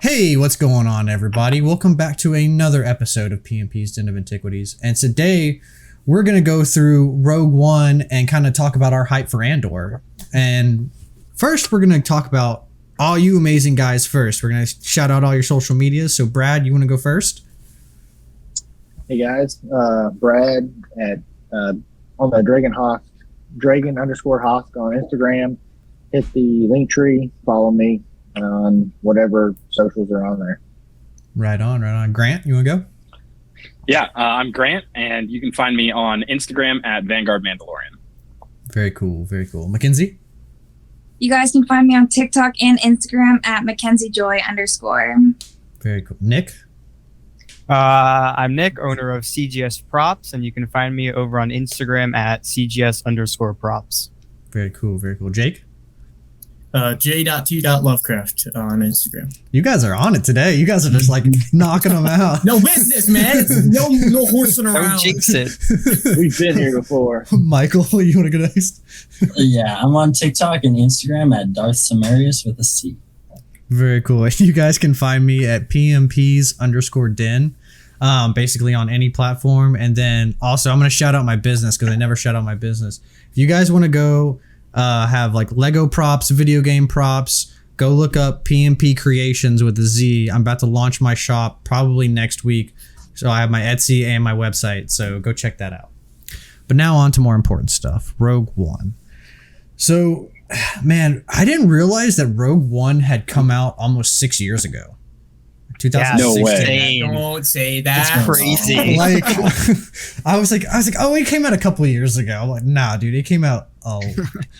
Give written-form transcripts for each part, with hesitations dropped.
Hey, what's going on, everybody? Welcome back to another episode of PMP's Den of Antiquities. And today, we're going to go through Rogue One and kind of talk about our hype for Andor. And first, we're going to talk about all you amazing guys first. We're going to shout out all your social medias. So, Brad, you want to go first? Hey, guys. Brad at on the Dragon _ Hawk on Instagram. Hit the link tree. Follow me on whatever socials are on there. Right on. Grant, you want to go? Yeah, I'm Grant, and you can find me on Instagram at Vanguard Mandalorian. Very cool. Mackenzie? You guys can find me on TikTok and Instagram at MackenzieJoy _. Very cool. Nick? I'm Nick, owner of CGS Props, and you can find me over on Instagram at CGS_props. Very cool. Jake? J.T.Lovecraft on Instagram. You guys are on it today. You guys are just like knocking them out. No business, man. It's no horsing around. Don't jinx it. We've been here before. Michael, you want to go next? Yeah, I'm on TikTok and Instagram at Darth Cemerias with a C. Very cool. You guys can find me at PMPs_den, basically on any platform. And then also I'm going to shout out my business because I never shout out my business. If you guys want to go have like Lego props, video game props, go look up PMP Creations with a Z. I'm about to launch my shop probably next week. So I have my Etsy and my website. So go check that out. But now on to more important stuff. Rogue One. So, man, I didn't realize that Rogue One had come out almost 6 years ago. 2016. No way. Don't say that. That's crazy. Like, I was like, oh, it came out a couple of years ago. I'm like, nah, dude, it came out. Oh,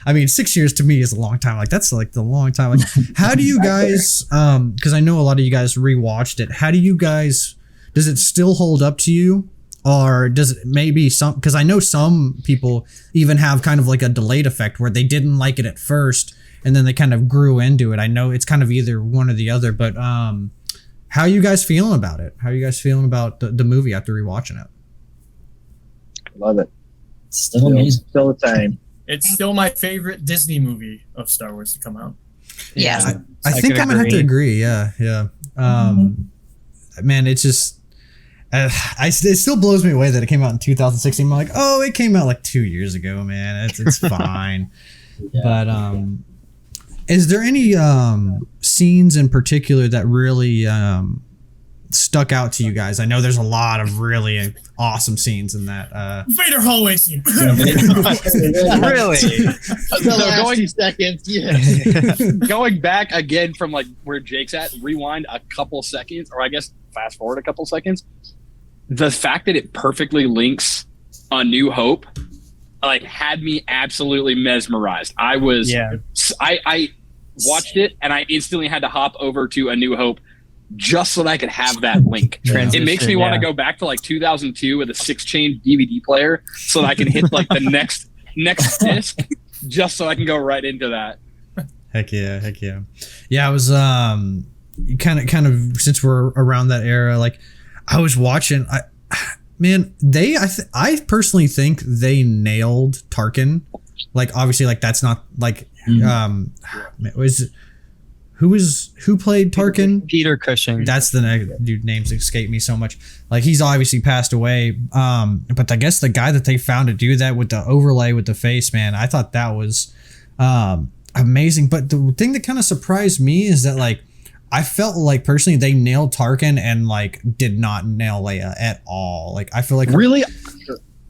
I mean, 6 years to me is a long time. Like, that's like the long time. Like, how do you guys? Because I know a lot of you guys rewatched it. How do you guys? Does it still hold up to you, or does it maybe some? Because I know some people even have kind of like a delayed effect where they didn't like it at first and then they kind of grew into it. I know it's kind of either one or the other, but how are you guys feeling about it? How are you guys feeling about the movie after rewatching it? Love it. Still amazing. Still the same. It's still my favorite Disney movie of Star Wars to come out. Yeah. I think I'm gonna have to agree. Yeah. Man, it's just it still blows me away that it came out in 2016. I'm like, oh, it came out like 2 years ago, man. It's fine. Yeah. But is there any scenes in particular that really stuck out to you guys? I know there's a lot of really awesome scenes in that. Vader hallway scene. Really? So Last 2 seconds. Yeah. going back again from like where Jake's at, rewind a couple seconds, or I guess fast forward a couple seconds. The fact that it perfectly links A New Hope, like, had me absolutely mesmerized. I watched it and I instantly had to hop over to A New Hope just so that I could have that link. It makes me want to go back to like 2002 with a 6-chain DVD player so that I can hit like the next disc just so I can go right into that. Heck yeah. Yeah, I was kind of since we're around that era, like I was watching. I personally think they nailed Tarkin. Like, obviously, like that's not like who played Tarkin? Peter Cushing. That's the dude. Names escape me so much. Like, he's obviously passed away. But I guess the guy that they found to do that with the overlay with the face, man, I thought that was amazing. But the thing that kind of surprised me is that, like, I felt like personally they nailed Tarkin and like did not nail Leia at all. Like, I feel like Really?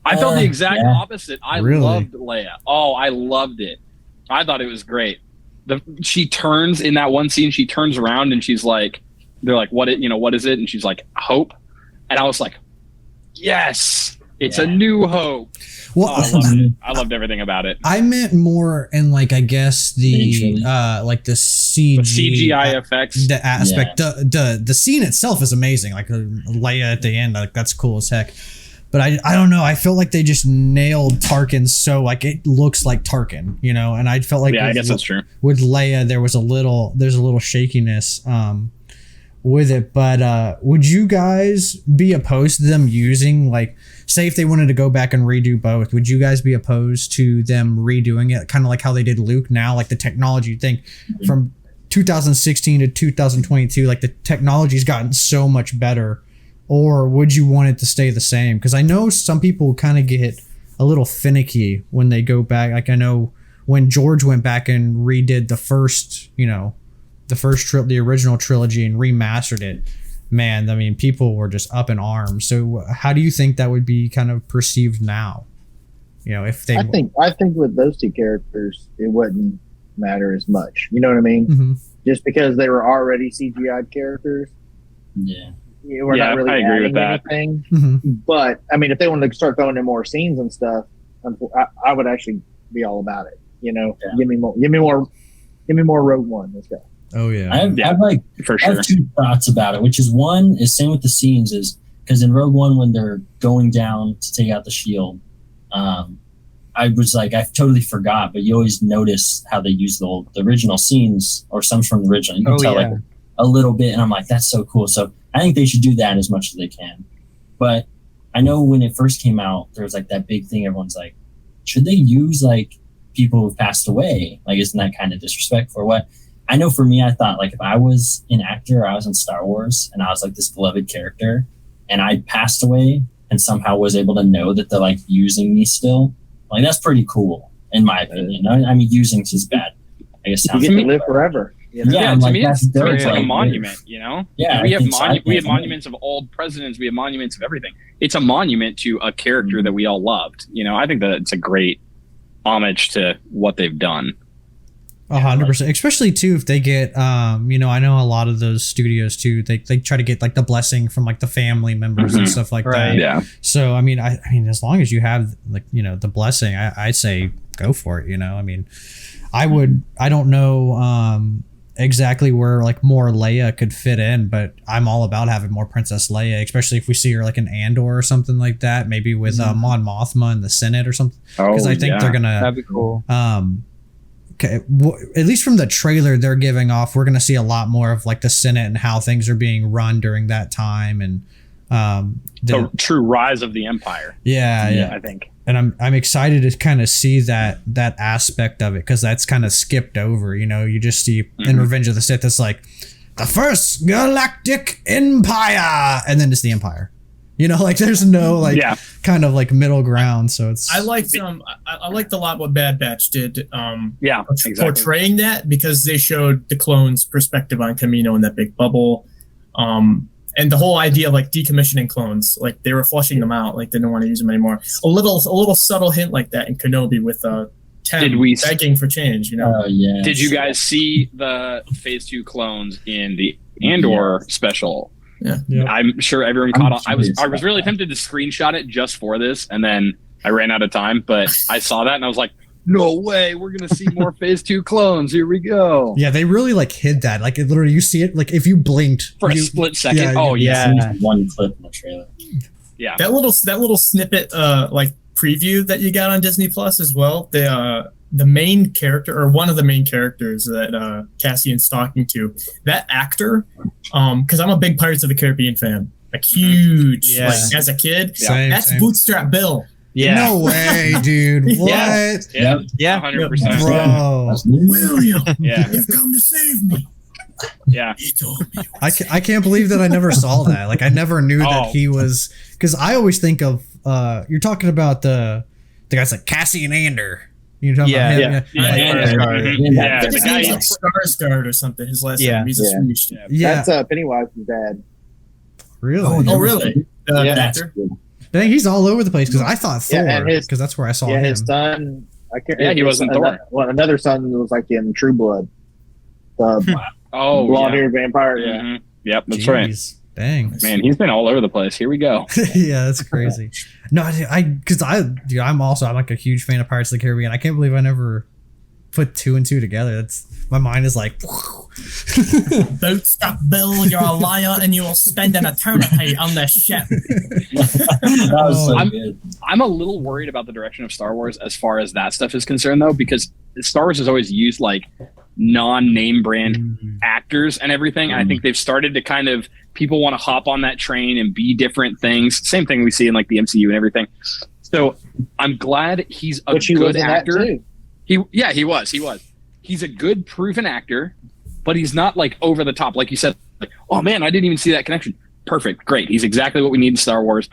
I felt the exact opposite. I Really? loved Leia. Oh, I loved it. I thought it was great. She turns in that one scene. She turns around and she's like, "They're like, what is it?" And she's like, "Hope." And I was like, "Yes, it's a new hope." Well, I loved everything about it. I meant more in like, I guess the like the CGI effects, the aspect. The scene itself is amazing. Like Leia at the end, like that's cool as heck. But I don't know. I felt like they just nailed Tarkin so like it looks like Tarkin, you know. And I felt like I guess that's true. With Leia, there's a little shakiness with it. But would you guys be opposed to them using, like, say if they wanted to go back and redo both? Would you guys be opposed to them redoing it, kind of like how they did Luke now, like the technology thing from 2016 to 2022, like the technology's gotten so much better, or would you want it to stay the same? Because I know some people kind of get a little finicky when they go back. Like I know when George went back and redid the first, the original trilogy and remastered it, man, I mean, people were just up in arms. So how do you think that would be kind of perceived now? If they, I think with those two characters, it wouldn't matter as much. You know what I mean? Mm-hmm. Just because they were already CGI'd characters. Yeah. We're not really I agree with adding that. anything. Mm-hmm. But I mean, if they wanted to start throwing in more scenes and stuff, I would actually be all about it. Give me more Rogue One. Let's go. Oh yeah. I have for I sure. have two thoughts about it, which is one is same with the scenes is because in Rogue One when they're going down to take out the shield, I was like I totally forgot, but you always notice how they use the original scenes or some from the original. You can tell like a little bit, and I'm like that's so cool. So I think they should do that as much as they can. But I know when it first came out, there was like that big thing. Everyone's like, should they use like people who've passed away? Like, isn't that kind of disrespectful or what? I know for me, I thought like if I was an actor, or I was in Star Wars and I was like this beloved character and I passed away and somehow was able to know that they're like using me still, like that's pretty cool in my opinion. I mean, using is bad. I guess You sounds get to live forever. Yeah, to like, me, that's it's dope, like a like, monument, Yeah, we I have think so. we have monuments of old presidents. We have monuments of everything. It's a monument to a character that we all loved. I think that it's a great homage to what they've done. 100%, especially too if they get I know a lot of those studios too, they try to get like the blessing from like the family members and stuff like that. Yeah. So I mean as long as you have like the blessing, I say go for it. I mean I don't know exactly where like more Leia could fit in, but I'm all about having more Princess Leia, especially if we see her like in Andor or something like that, maybe with Mon Mothma in the Senate or something, because I think they're gonna, that'd be cool. Okay, at least from the trailer they're giving off, we're gonna see a lot more of like the Senate and how things are being run during that time, and the true rise of the Empire. Yeah. I think. And I'm excited to kind of see that aspect of it, because that's kind of skipped over. You just see in Revenge of the Sith, it's like the first galactic empire, and then it's the Empire. Like there's no like kind of like middle ground. So it's I liked a lot what Bad Batch did. Exactly. Portraying that, because they showed the clones' perspective on Kamino in that big bubble. And the whole idea of like decommissioning clones, like they were flushing them out, like they didn't want to use them anymore. A little subtle hint like that in Kenobi with Ten begging for change. yeah. Did you guys see the Phase 2 clones in the Andor special? Yeah. I'm sure everyone caught on. I was really tempted to screenshot it just for this, and then I ran out of time. But I saw that and I was like, no way, we're gonna see more Phase 2 clones. Here we go. Yeah, they really like hid that. Like it literally, you see it like if you blinked for a split second. One clip in the trailer. Yeah, that little snippet, like preview that you got on Disney Plus as well. The main character, or one of the main characters that Cassian's talking to, that actor, because I'm a big Pirates of the Caribbean fan, like huge, like as a kid. That's Bootstrap Bill. Yeah. No way, dude. What? Yeah. 100%. Bro. William, Yeah. you've come to save me. Yeah. He told me. I can't believe that I never saw that. Like I never knew that he was, because I always think of you're talking about the guys like Cassian Andor. You're talking about him. His name's like Skarsgård or something. His last name. He's a Swedish. That's Pennywise's dad. Really? Oh, really? The actor? Dang, he's all over the place, because I thought Thor, because that's where I saw him. His son. I can't. Yeah, he wasn't Thor. Well, another son was like in True Blood. Blonde-haired vampire. Yeah. Mm-hmm. Yep, that's right. Dang, man, he's been all over the place. Here we go. Yeah, that's crazy. No, I'm like a huge fan of Pirates of the Caribbean. I can't believe I never put two and two together. My mind is like, Bootstrap Bill, you're a liar, and you will spend an eternity on this ship. That was so good. I'm a little worried about the direction of Star Wars as far as that stuff is concerned, though, because Star Wars has always used like non-name brand actors and everything. And I think they've started to kind of, people want to hop on that train and be different things. Same thing we see in like the MCU and everything. So I'm glad he's a good actor. He was. He's a good proven actor. but he's not like over the top. Like you said, like, oh man, I didn't even see that connection. Perfect. Great. He's exactly what we need in Star Wars.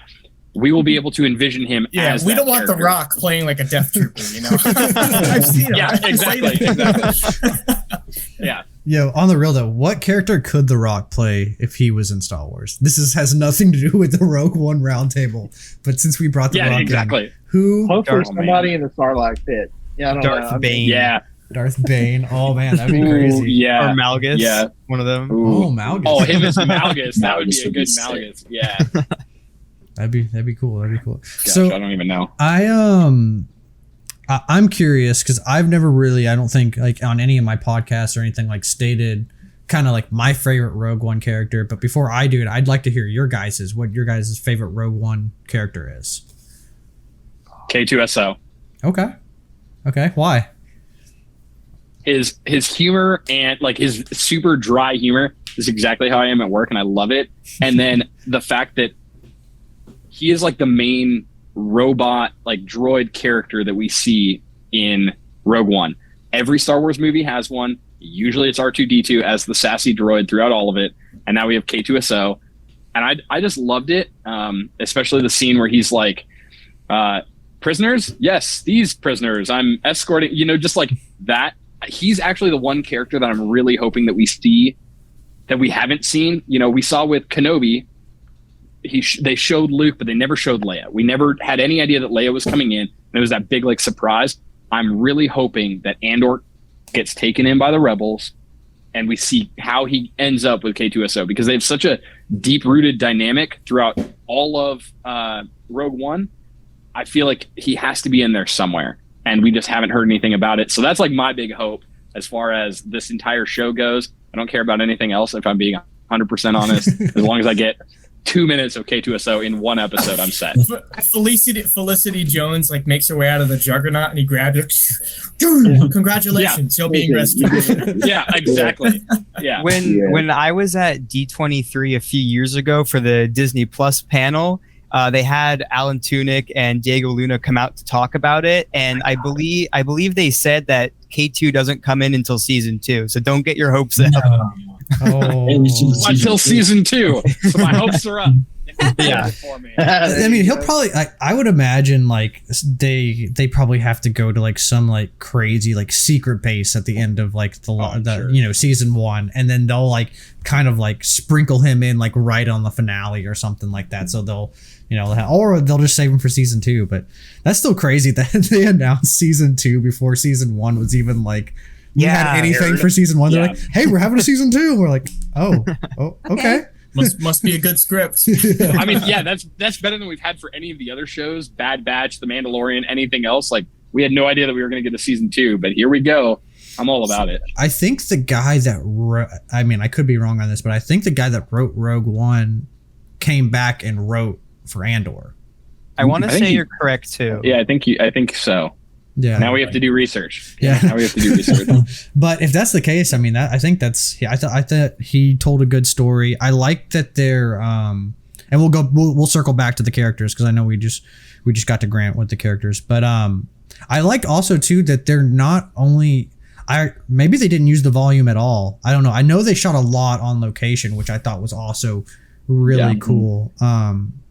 We will be able to envision him as we that don't want character. The Rock playing like a Death Trooper, you know? I've seen him. Yeah, exactly. Yeah. Yo, on the real though, what character could The Rock play if he was in Star Wars? This has nothing to do with the Rogue One roundtable, but since we brought The Rock exactly. in, who? Hopefully somebody in the Sarlacc pit. Yeah, I don't Darth know. Bane. Yeah. Darth Bane. Oh man, that'd be Ooh, crazy. yeah. Or Malgus. Yeah. One of them. Ooh. Oh, Malgus. Oh, him as Malgus. That would be Malgus a would good be sick. Malgus. Yeah. That'd be cool. That'd be cool. Gosh, So I don't even know. I'm curious because I've never really, I don't think like on any of my podcasts or anything like stated kind of like my favorite Rogue One character. But before I do it, I'd like to hear what your guys' favorite Rogue One character is. K2SO. Okay. Why? His humor and like his super dry humor is exactly how I am at work, and I love it. And then the fact that he is like the main robot, like droid character that we see in Rogue One. Every Star Wars movie has one. Usually it's R2-D2 as the sassy droid throughout all of it. And now we have K2SO. And I just loved it, especially the scene where he's like, prisoners? Yes, these prisoners. I'm escorting, just like that. He's actually the one character that I'm really hoping that we see that we haven't seen. We saw with Kenobi, they showed Luke, but they never showed Leia. We never had any idea that Leia was coming in. And it was that big like surprise. I'm really hoping that Andor gets taken in by the rebels and we see how he ends up with K2SO, because they have such a deep-rooted dynamic throughout all of Rogue One. I feel like he has to be in there somewhere, and we just haven't heard anything about it. So that's like my big hope as far as this entire show goes. I don't care about anything else, if I'm being 100% honest. As long as I get 2 minutes of K2SO in one episode, I'm set. Felicity Jones like makes her way out of the Juggernaut and he grabs her. Congratulations, you're being rescued. Yeah, exactly. Yeah. When I was at D23 a few years ago for the Disney Plus panel, they had Alan Tudyk and Diego Luna come out to talk about it, and I believe they said that K2 doesn't come in until season 2, so don't get your hopes up. Oh. Until season 2, so my hopes are up. Yeah. I mean, he'll probably. I would imagine like they probably have to go to like some like crazy like secret base at the end of like the season 1, and then they'll like kind of like sprinkle him in like right on the finale or something like that. So they'll or they'll just save him for season 2. But that's still crazy that they announced season 2 before season 1 was even like. Had anything for season 1. They're like, hey, we're having a season 2. And we're like, oh, okay. Must be a good script. I mean, yeah, that's better than we've had for any of the other shows. Bad Batch, The Mandalorian, anything else. Like, we had no idea that we were going to get a season 2, but here we go. I'm all about it. I think the guy that I could be wrong on this, but I think the guy that wrote Rogue One came back and wrote for Andor. I want to say you're correct too. Yeah, I think so. Yeah. Now we have to do research. Yeah. Now we have to do research. But if that's the case, I mean, I think that's. I thought he told a good story. I like that they're. And we'll circle back to the characters because I know we just got to Grant with the characters, but I like also too that they're not only. Maybe they didn't use the volume at all. I don't know. I know they shot a lot on location, which I thought was also really cool.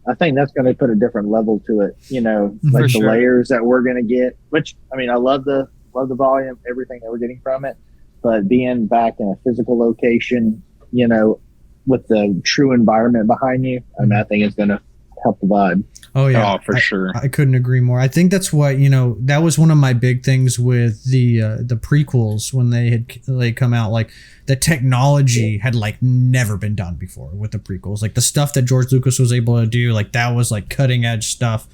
I think that's going to put a different level to it, like the layers that we're going to get, which, I mean, I love the volume, everything that we're getting from it, but being back in a physical location, with the true environment behind you, I mean, I think it's going to help the vibe. Oh yeah, for sure. I couldn't agree more. I think that's what that was one of my big things with the prequels when they had come out. Like the technology had like never been done before with the prequels. Like the stuff that George Lucas was able to do, like that was like cutting edge stuff.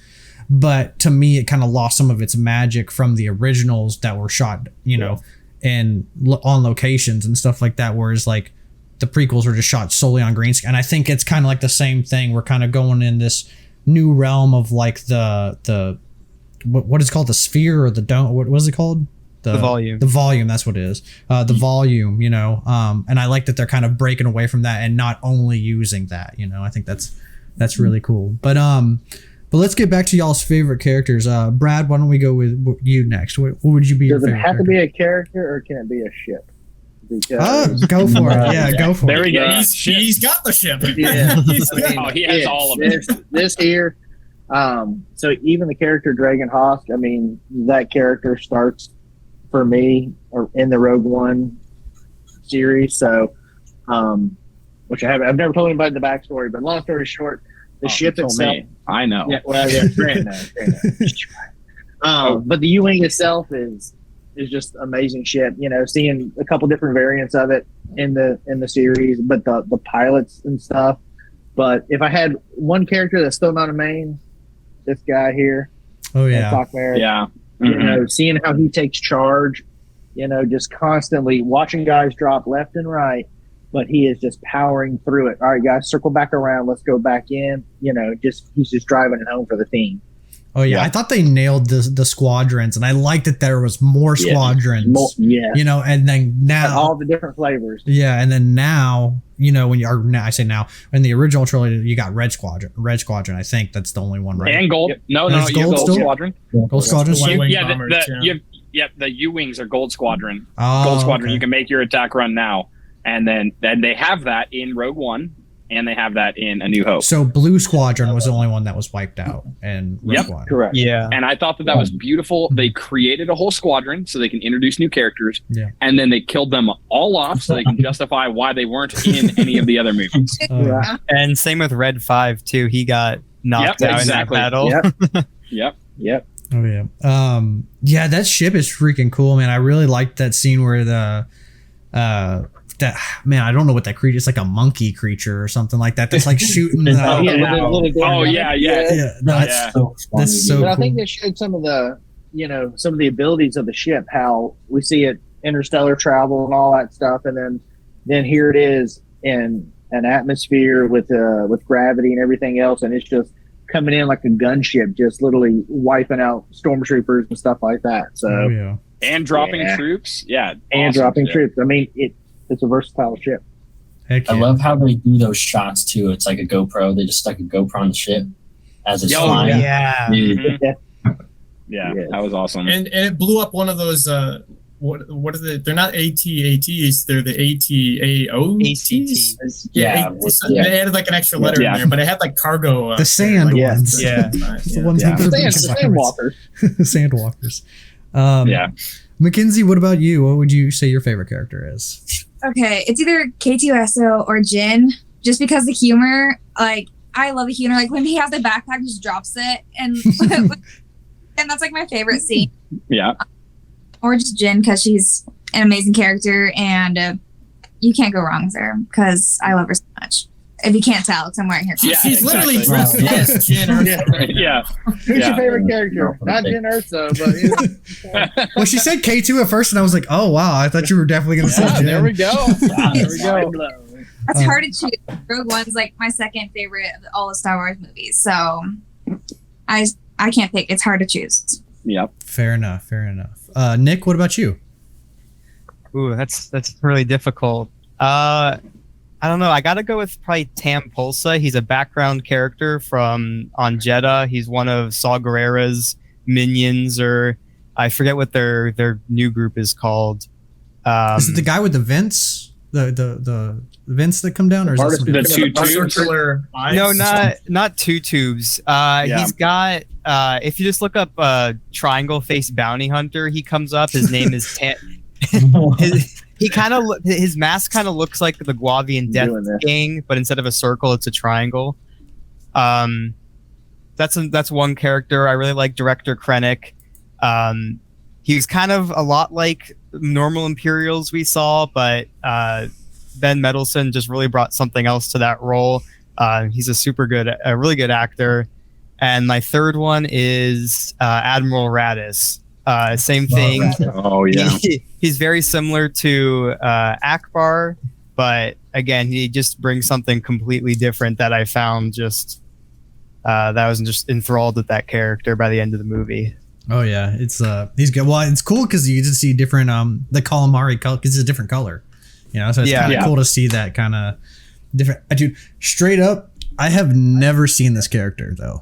But to me, it kind of lost some of its magic from the originals that were shot, and on locations and stuff like that. Whereas like the prequels were just shot solely on green screen. And I think it's kind of like the same thing. We're kind of going in this new realm of like the what is it called, the sphere or the dome, what was it called, the volume, that's what it is, the volume, and I like that they're kind of breaking away from that and not only using that. I think that's really cool. But let's get back to y'all's favorite characters. Brad, why don't we go with you next? What would you be? Does it have to be a character or can it be a ship? because Go for it. Yeah, go for There it. we go. He's got the ship. Yeah. Oh, he has all of it. This here. So even the character Dragon Hosk, I mean, that character starts for me in the Rogue One series. So, which I've never told anybody the backstory, but long story short, the ship You told itself. me. I know. Yeah, well, yeah, Grant knows. But the U-wing itself is just amazing ship. You know, seeing a couple different variants of it in the series, but the pilots and stuff. But if I had one character that's still not a main, this guy here, Oh yeah. Cemerias, Yeah. you Mhm. know, seeing how he takes charge, you know, just constantly watching guys drop left and right, but he is just powering through it. All right, guys, circle back around. Let's go back in. You know, he's just driving it home for the team. Oh yeah. I thought they nailed the squadrons, and I liked that there was more Yeah. squadrons. Yeah, You know, and then now all the different flavors. yeah, and then now, you know, when you are now, I say now, in the original trilogy, you got Red Squadron. I think that's the only one, right? And gold. No, There's you have gold Gold still? Squadron. Gold Squadron. White too? Wing Yeah, bombers, the U-wings are Gold Squadron. Oh, Gold Squadron. okay. You can make your attack run now, and then they have that in Rogue One, and they have that in A New Hope. So Blue Squadron was the only one that was wiped out, and Rogue Yep, One. Correct. Yeah. And I thought that was beautiful. They created a whole squadron so they can introduce new characters, Yeah. and then they killed them all off so they can justify why they weren't in any of the other movies. Yeah. And same with Red 5 too. He got knocked Yep, out exactly. in that battle. Yep. Yep. Yep. Oh yeah. Yeah, that ship is freaking cool, man. I really liked that scene where that man, I don't know what that creature. It's like a monkey creature or something like that. That's like shooting. Oh, yeah, Oh yeah, yeah. yeah. That's, Yeah. So funny, That's so dude. But I cool. think they showed some of the abilities of the ship, how we see it interstellar travel and all that stuff, and then here it is in an atmosphere with gravity and everything else, and it's just coming in like a gunship, just literally wiping out stormtroopers and stuff like that. So Oh yeah. And dropping Yeah. troops. Yeah. and awesome dropping shit. troops. I mean, it's a versatile ship. Heck I yeah. love how they do those shots too. It's like a GoPro. They just stuck a GoPro on the ship as it's Oh, flying. Yeah. Dude, Mhm. Yeah. Yeah, Yeah. that was awesome. And it blew up one of those. What are they're not AT-ATs. They're the AT-AOTs. Yeah, yeah. They added like an extra letter Yeah. in there, but it had like cargo. The sand Yeah. ones. Yeah. It's the ones Yeah. that The Sandwalkers. Sandwalkers. Yeah. Mackenzie, what about you? What would you say your favorite character is? Okay, it's either K2SO or Jin, just because the humor, like, I love the humor. Like, when he has the backpack, just drops it, and and that's, like, my favorite scene. Yeah. Or just Jin, because she's an amazing character, and you can't go wrong with her, because I love her so much. If you can't tell, because I'm wearing her Yeah, costume. She's literally exactly. dressed as Jin Erso. Yeah. Who's Yeah. your favorite character? Not Jen Erso, but Well, she said K2 at first, and I was like, oh, wow. I thought you were definitely going to say Yeah, Jen. there we go. There we go. That's hard to choose. Rogue One's, like, my second favorite of all the Star Wars movies, so I can't pick. It's hard to choose. Yep. Fair enough. Fair enough. Nick, what about you? Ooh, that's really difficult. I don't know. I gotta go with probably Tam Pulsa. He's a background character on Jeddah. He's one of Saw Gerrera's minions, or I forget what their new group is called. Is it the guy with the vents? The vents that come down, or is that Artist- somebody The else? two The tubes. circular eyes. No, not two tubes. He's got. If you just look up Triangle Face Bounty Hunter, he comes up. His name is Tam. His mask kind of looks like the Guavian Death Doing this. Gang, but instead of a circle, it's a triangle. That's one character. I really like Director Krennic. He's kind of a lot like normal Imperials we saw, but Ben Mendelsohn just really brought something else to that role. He's a really good actor. And my third one is Admiral Radis. Same thing. Oh yeah. He's very similar to Akbar, but again, he just brings something completely different that I found that I was just enthralled with that character by the end of the movie. Oh yeah, it's he's good. Well, it's cool because you get to see different the calamari color because it's a different color, you know. So it's kind of cool to see that kind of different. Dude, straight up, I have never seen this character though.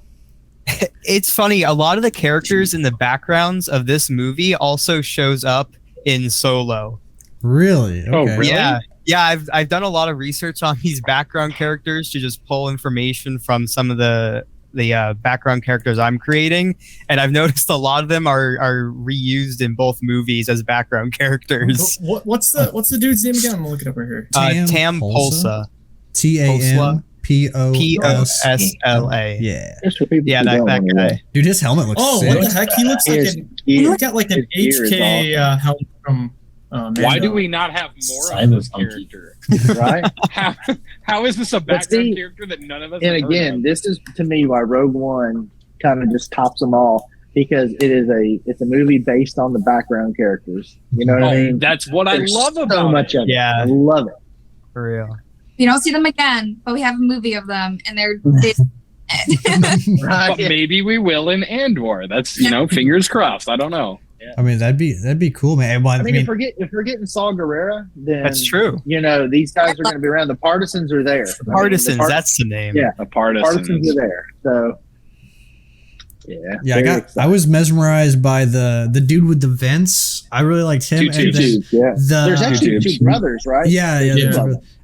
It's funny. A lot of the characters in the backgrounds of this movie also shows up in Solo. Really? Okay. Oh, really? Yeah, I've done a lot of research on these background characters to just pull information from some of the background characters I'm creating, and I've noticed a lot of them are reused in both movies as background characters. What's the dude's name again? I'm gonna look it up right here. Tam Polsa. TAMPOSSLA. Yeah. Just for people Yeah, who that don't wanna know. guy. Dude, his helmet looks Oh, sick. what the heck? He looks like he's got like an His ear is HK helmet from. Why do we not have more of this Cyberpunk. character? Right? How is this a But background see, character that none of us And have heard again, of? this is to me why Rogue One kind of just tops them all, because it's a movie based on the background characters. You know what I Oh, mean? that's what I There's love about so much it. of it. Yeah. I love it. For real. We don't see them again, but we have a movie of them, and they Right? But maybe we will in Andor. That's fingers crossed. I don't know. I mean, that'd be cool, man. Well, I mean, if we're getting Saw Gerrera, then That's true. These guys are going to be around. The Partisans are there. Partisans, that's the name. Yeah. The Partisans partisans. are there. So yeah, I was mesmerized by the dude with the vents. I really liked him. Two And then tubes. Yeah. There's actually Tubes. two brothers, right? yeah. Yeah.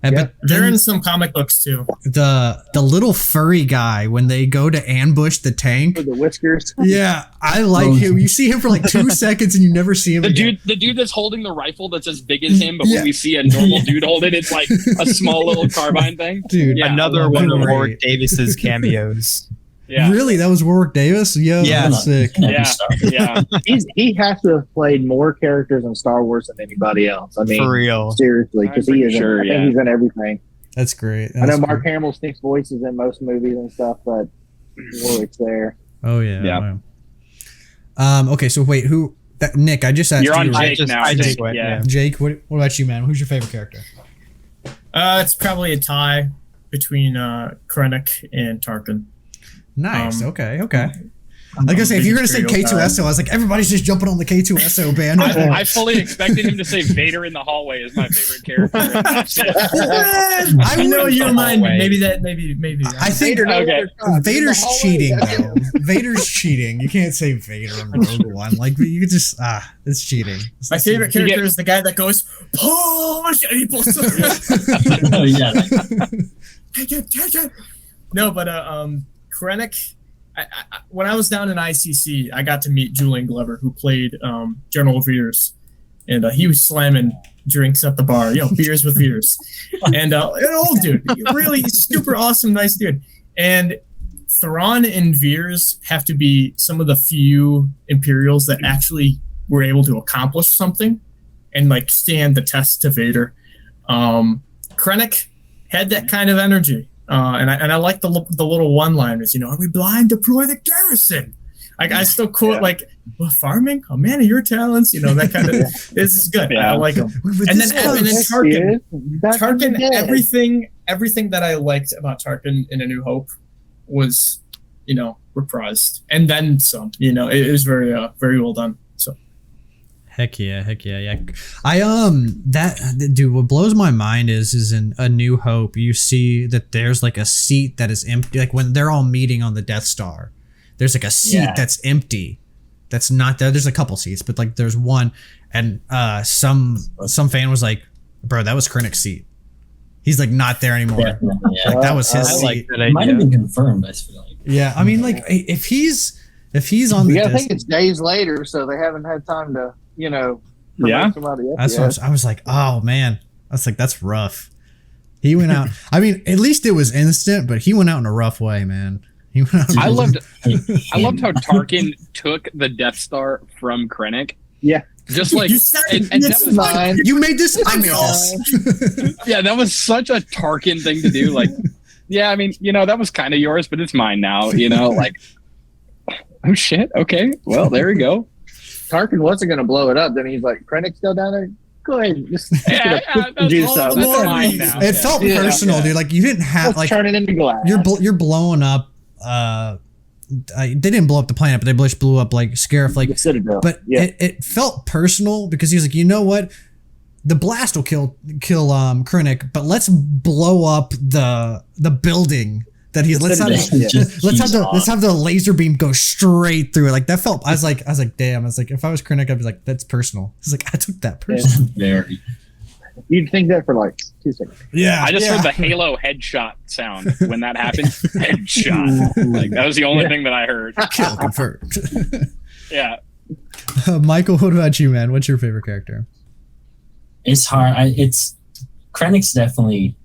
But They're in some comic books too. the little furry guy when they go to ambush the tank. With the whiskers. Yeah, I like him. You see him for like 2 seconds and you never see him. The again. dude that's holding the rifle that's as big as him, but Yeah. when we see a normal dude hold it, it's like a small little carbine thing. Dude, Yeah, Another I one love of it. Warwick Davis's cameos. Yeah. Really, that was Warwick Davis. Yo, Yeah. that's sick. Yeah. Yeah. He has to have played more characters in Star Wars than anybody else. I mean, For real. seriously, because I'm he pretty is. sure, I think yeah. he's in everything. That's great. I know That's Mark great. Hamill sticks voices in most movies and stuff, but Warwick's there. Oh yeah. Yeah. Wow. Okay, so wait, Nick? I just asked You're on you. Jake just- now. I just Jake, went, yeah. Jake, what about you, man? Who's your favorite character? It's probably a tie between Krennic and Tarkin. Nice. Um, okay. I was gonna say, if you're gonna say K2SO, I was like, everybody's just jumping on the K2SO band. I fully expected him to say Vader in the hallway is my favorite character. And that's it. I know you remind me. Hallway. Maybe. I think Okay. Vader's cheating though. Vader's cheating. You can't say Vader in Rogue One. Like you could just it's cheating. It's My the favorite same. character is the guy that goes, push, and he pulls Oh, yeah. take it. No, but Krennic. When I was down in ICC, I got to meet Julian Glover, who played General Veers, and he was slamming drinks at the bar, beers with Veers, and an old dude, really super awesome, nice dude. And Thrawn and Veers have to be some of the few Imperials that actually were able to accomplish something and like stand the test to Vader. Krennic had that kind of energy. And I like the little one-liners, are we blind? Deploy the garrison. I still quote farming? Oh man, your talents, that kind of. This is good. Yeah. I like them. And then Tarkin, everything that I liked about Tarkin in A New Hope was, reprised, and then some. It was very well done. So. Heck yeah. That dude, what blows my mind is in A New Hope, you see that there's like a seat that is empty. Like when they're all meeting on the Death Star, there's like a seat that's empty. That's not there. There's a couple seats, but like there's one, and some fan was like, "Bro, that was Krennic's seat. He's like not there anymore. Yeah. Like that was his I seat." like that It might have idea. been confirmed, I feel like. Yeah, I mean, like if he's on the You gotta Death think it's days later, so they haven't had time to, promote Yeah. somebody else. That's what I was like, oh man, that's rough. He went out. I mean, at least it was instant, but he went out in a rough way, man. He went out. I loved how Tarkin took the Death Star from Krennic. Yeah. Just like You said and it. that was Mine. You made this. I made this. yeah, that was such a Tarkin thing to do. Like, yeah, I mean, that was kind of yours, but it's mine now. Like, oh shit. Okay, well, there we go. Tarkin wasn't going to blow it up. Then he's like, Krennic's still down there? Go ahead. Just Yeah, the juice all up. the that's more mine reason. now. It felt Yeah. personal, dude. Like you didn't have Let's like turn it into glass. you're blowing up. They didn't blow up the planet, but they just blew up like Scarif. Like, the Citadel. but yeah. it felt personal because he was like, you know what? The blast will kill Krennic, but let's blow up the building that he's. Let's have let's have the laser beam go straight through it. Like that felt. I was like, damn. I was like, if I was Krennic, I'd be like, that's personal. He's like, I took that personal. Very. You'd think that for like 2 seconds. Yeah. I just heard the Halo headshot sound when that happened. Headshot. Like that was the only thing that I heard. Kill confirmed. Yeah. Michael, what about you, man? What's your favorite character? It's hard. It's Krennic's definitely,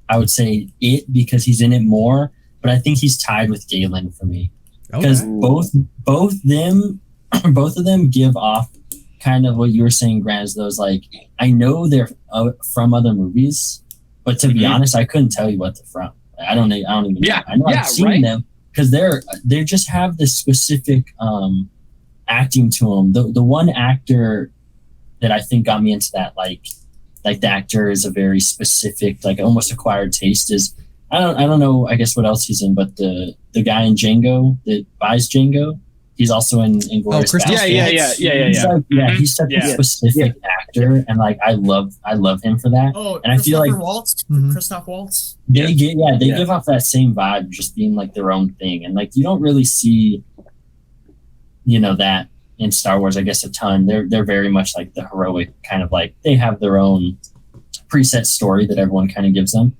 I would say it because he's in it more, but I think he's tied with Galen for me because both of them give off kind of what you were saying, Grant, is those like, I know they're from other movies, but to be honest, I couldn't tell you what they're from. I don't even know. I know I've seen them because they just have this specific acting to them. The one actor that I think got me into that, like the actor is a very specific, like almost acquired taste is, I don't know, I guess what else he's in, but the guy in Django that buys Django, he's also in Glorious Bastards. Yeah. He's such a specific actor, and like I love him for that. Oh, and I feel like Christoph Waltz. They give off that same vibe, just being like their own thing, and like you don't really see, that in Star Wars, I guess, a ton. They're very much like the heroic kind of, like they have their own preset story that everyone kind of gives them,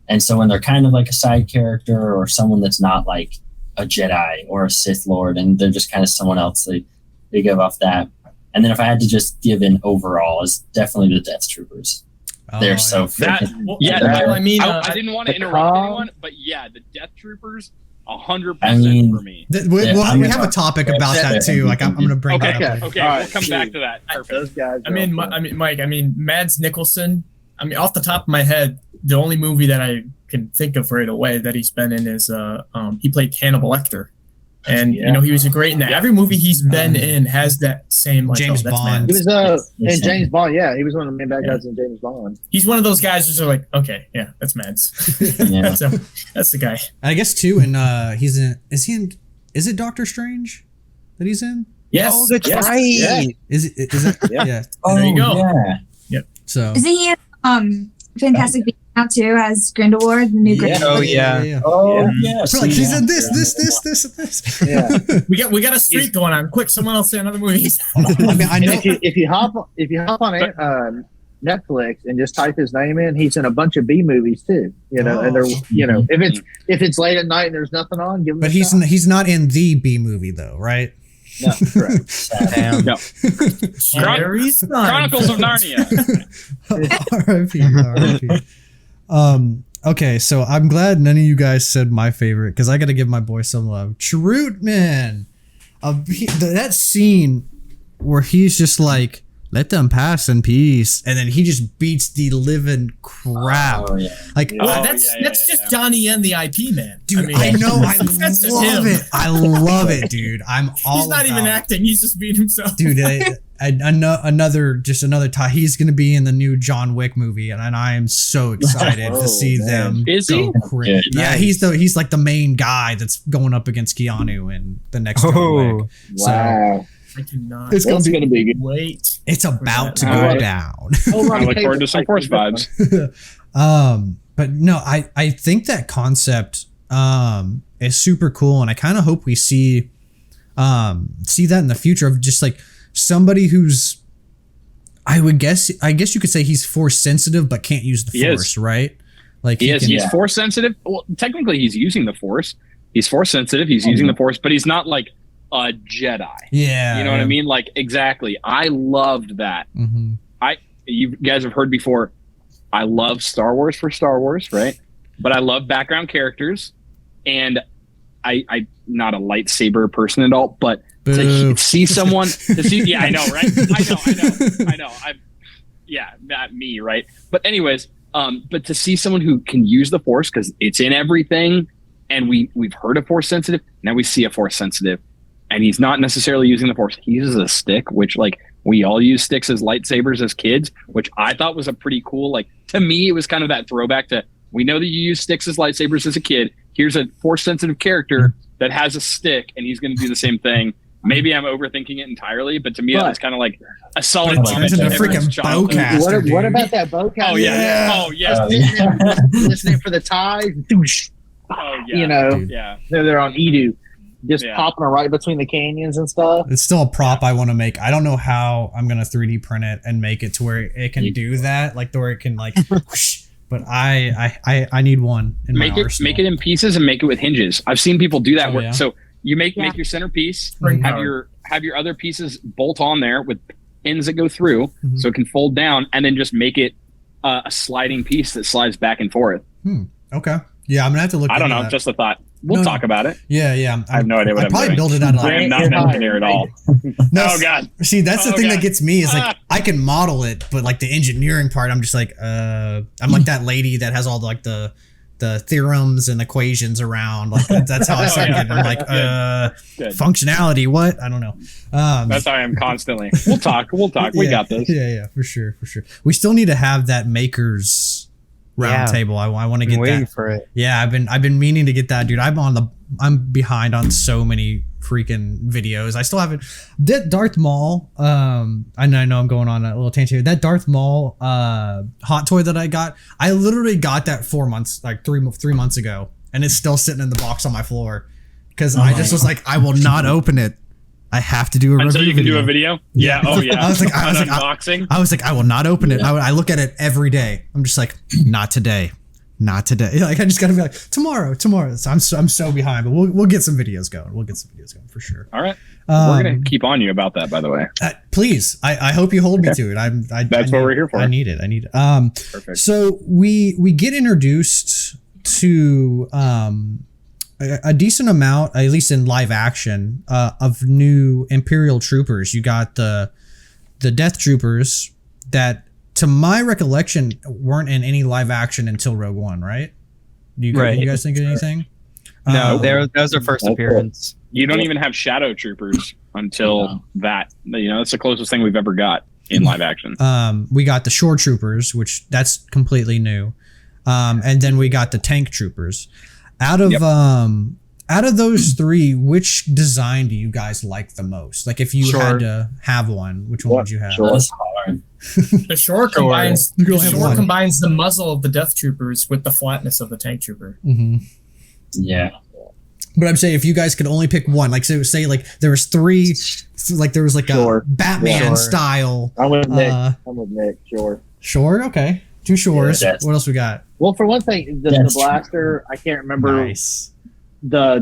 and so when they're kind of like a side character or someone that's not like a Jedi or a Sith Lord, and they're just kind of someone else, they give off that. And then if I had to just give an overall, is definitely the Death Troopers. They're so freaking. I didn't want to interrupt anyone, but yeah, the Death Troopers. 100% for me. We have a topic about that too. Like I'm going to bring that up. Okay, we'll come back to that. Perfect. Those guys. Mike. Mads Mikkelsen. Off the top of my head, the only movie that I can think of right away that he's been in is he played Hannibal Lecter, and he was great in that. Every movie he's been in has that same like James Bond. He was in James Bond. Yeah, he was one of the main bad guys in James Bond. He's one of those guys who's like, okay, yeah, that's Mads. That's the guy. And I guess too, and he's in. Is it Doctor Strange that he's in? Yes, that's right. Yeah. Is it? Yeah. Oh, there you go. Yeah. Yep. So Isn't he in Fantastic Beasts now too as Grindelwald, the new Grindelwald? Oh yeah. We're like, he's in this. Yeah. We got a streak going on. Quick, someone else say another movie. I know. If you hop on Netflix and just type his name in, he's in a bunch of B movies too. And they're if it's late at night and there's nothing on, give him. But he's not in the B movie though, right? No, correct. Damn. No. Chronicles of Narnia. R.I.P. Okay, so I'm glad none of you guys said my favorite because I got to give my boy some love. Chirrut, man, that scene where he's just like, "Let them pass in peace," and then he just beats the living crap. Oh, yeah. Like, that's just Johnny Yen, the IP man. Dude, I know, I love it. I love it, dude. I'm all. He's not even acting; he's just being himself. Dude, another tie. He's gonna be in the new John Wick movie, and I am so excited to see them. Is he? Crazy. Yeah, he's like the main guy that's going up against Keanu in the next John Wick. Wow. I cannot. It's gonna be good. Wait. It's about to go down. I look forward to some Force vibes. But no, I think that concept is super cool, and I kind of hope we see that in the future of just like somebody who's, I guess you could say he's Force sensitive but can't use the Force, right? Like he's Force sensitive. Well, technically he's using the Force. He's Force sensitive. He's using the Force, but he's not like a Jedi. Yeah. You know what I mean? Like, exactly. I loved that. Mm-hmm. You guys have heard before, I love Star Wars for Star Wars, right? But I love background characters, and I'm not a lightsaber person at all, but to see someone, yeah, I know, right? I know. Not me, right? But anyways, but to see someone who can use the Force, because it's in everything, and we've heard of Force sensitive, now we see a Force sensitive, and he's not necessarily using the Force. He uses a stick, which like we all use sticks as lightsabers as kids, which I thought was a pretty cool, like, to me, it was kind of that throwback to, we know that you use sticks as lightsabers as a kid. Here's a Force sensitive character that has a stick, and he's going to do the same thing. Maybe I'm overthinking it entirely, but to me, that was kind of like a solid moment. Freaking bowcaster. What about that bowcaster? Oh yeah. Oh yes. Listening for the ties. Oh yeah. They're on Edu. just popping it right between the canyons and stuff. It's still a prop I want to make. I don't know how I'm gonna 3D print it and make it to where it can do that, like to where it can like. Whoosh, but I need one in my arsenal. Make it in pieces and make it with hinges. I've seen people do that. So you make your centerpiece, have your other pieces bolt on there with pins that go through, so it can fold down, and then just make it a sliding piece that slides back and forth. Okay. Yeah, I'm gonna have to look. I don't know. That. Just a thought. We'll talk about it. Yeah. I have no idea what I'm probably doing. Build it out of. I am not an engineer at all. No, oh God. See, that's the thing that gets me is like I can model it, but like the engineering part, I'm just like I'm like that lady that has all the theorems and equations around. Like that's how I start getting. I'm like functionality. What? I don't know. That's how I am constantly. We'll talk. We got this. Yeah, for sure. We still need to have that makers roundtable. I want to get waiting that for it. Yeah, I've been meaning to get that, dude. I'm behind on so many freaking videos. I still haven't. That Darth Maul. I know I'm going on a little tangent here. That Darth Maul hot toy that I got. I literally got that 4 months, like 3 months ago, and it's still sitting in the box on my floor because I just was like, I will not open it. I have to do a until review you can video. do a video. Yeah. Oh yeah. I was like, unboxing. I was like, I will not open it. I look at it every day. I'm just like, not today. Like I just gotta be like tomorrow. So I'm so behind, but we'll get some videos going. For sure. All right. We're gonna keep on you about that, by the way. Please, I hope you hold me to it. That's what we're here for. I need it. Perfect. So we get introduced to a decent amount, at least in live action, of new Imperial troopers. You got the Death Troopers that, to my recollection, weren't in any live action until Rogue One, right? Do you guys think of anything? No, that was their first appearance. You don't even have Shadow Troopers until that. That's the closest thing we've ever got in live action. We got the Shore Troopers, which that's completely new, and then we got the Tank Troopers. Out of those three, which design do you guys like the most? Like if you had to have one, which one would you have? That's hard. The Shore combines the muzzle of the Death Troopers with the flatness of the Tank Trooper. Mm-hmm. Yeah. But I'm saying if you guys could only pick one, like say like there was three, like there was like a Batman style. I'm with Nick. Shore. Okay. 2 Shores. Yeah, what else we got? Well, for one thing, the blaster, I can't remember the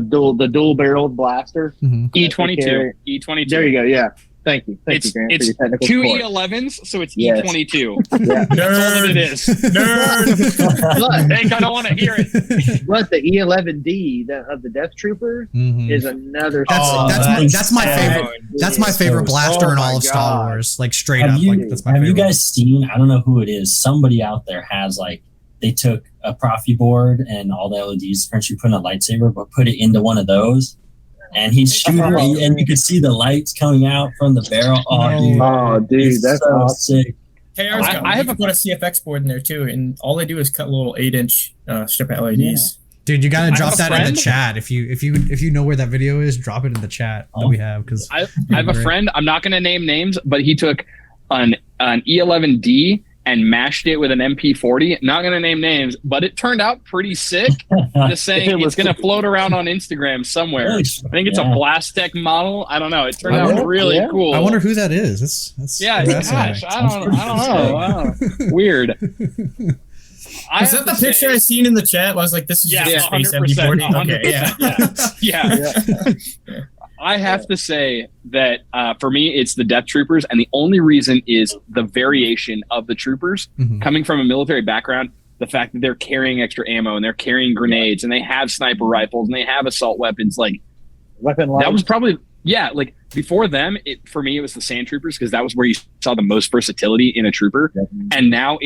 dual barreled blaster. Mm-hmm. E22. There you go. Yeah. Thank you, Grant, for your technical 2 support. E11s, so it's Yes. E22. Yeah. That's all that it is. Nerd. Hank, I don't want to hear it. But the E11D of the Death Trooper is another. That's my favorite. That's my favorite blaster in all of Star Wars. Like straight up. That's my favorite. Have you guys seen? I don't know who it is. Somebody out there has they took a Profi board and all the LEDs, essentially put in a lightsaber, but put it into one of those. And he's shooting, and you can see the lights coming out from the barrel. Oh, dude, that's so awesome. sick. I have put a CFX board in there too, and all they do is cut little 8-inch strip LEDs. Yeah. Dude, you gotta drop that in the chat. If you know where that video is, drop it in the chat that we have. Because I have a friend. I'm not gonna name names, but he took an E11D and mashed it with an MP40. Not going to name names, but it turned out pretty sick. Just saying, it's going to float around on Instagram somewhere. I think it's a Blastech model. I don't know. It turned out really cool. I wonder who that is. That's gosh, I don't know. Weird. Is that the picture I seen in the chat? I was like, this is just a Space MP40. Yeah. I have to say that for me, it's the Death Troopers, and the only reason is the variation of the troopers coming from a military background. The fact that they're carrying extra ammo and they're carrying grenades and they have sniper rifles and they have assault weapons, like weapon. That was probably like before them. For me, it was the Sand Troopers because that was where you saw the most versatility in a trooper. And now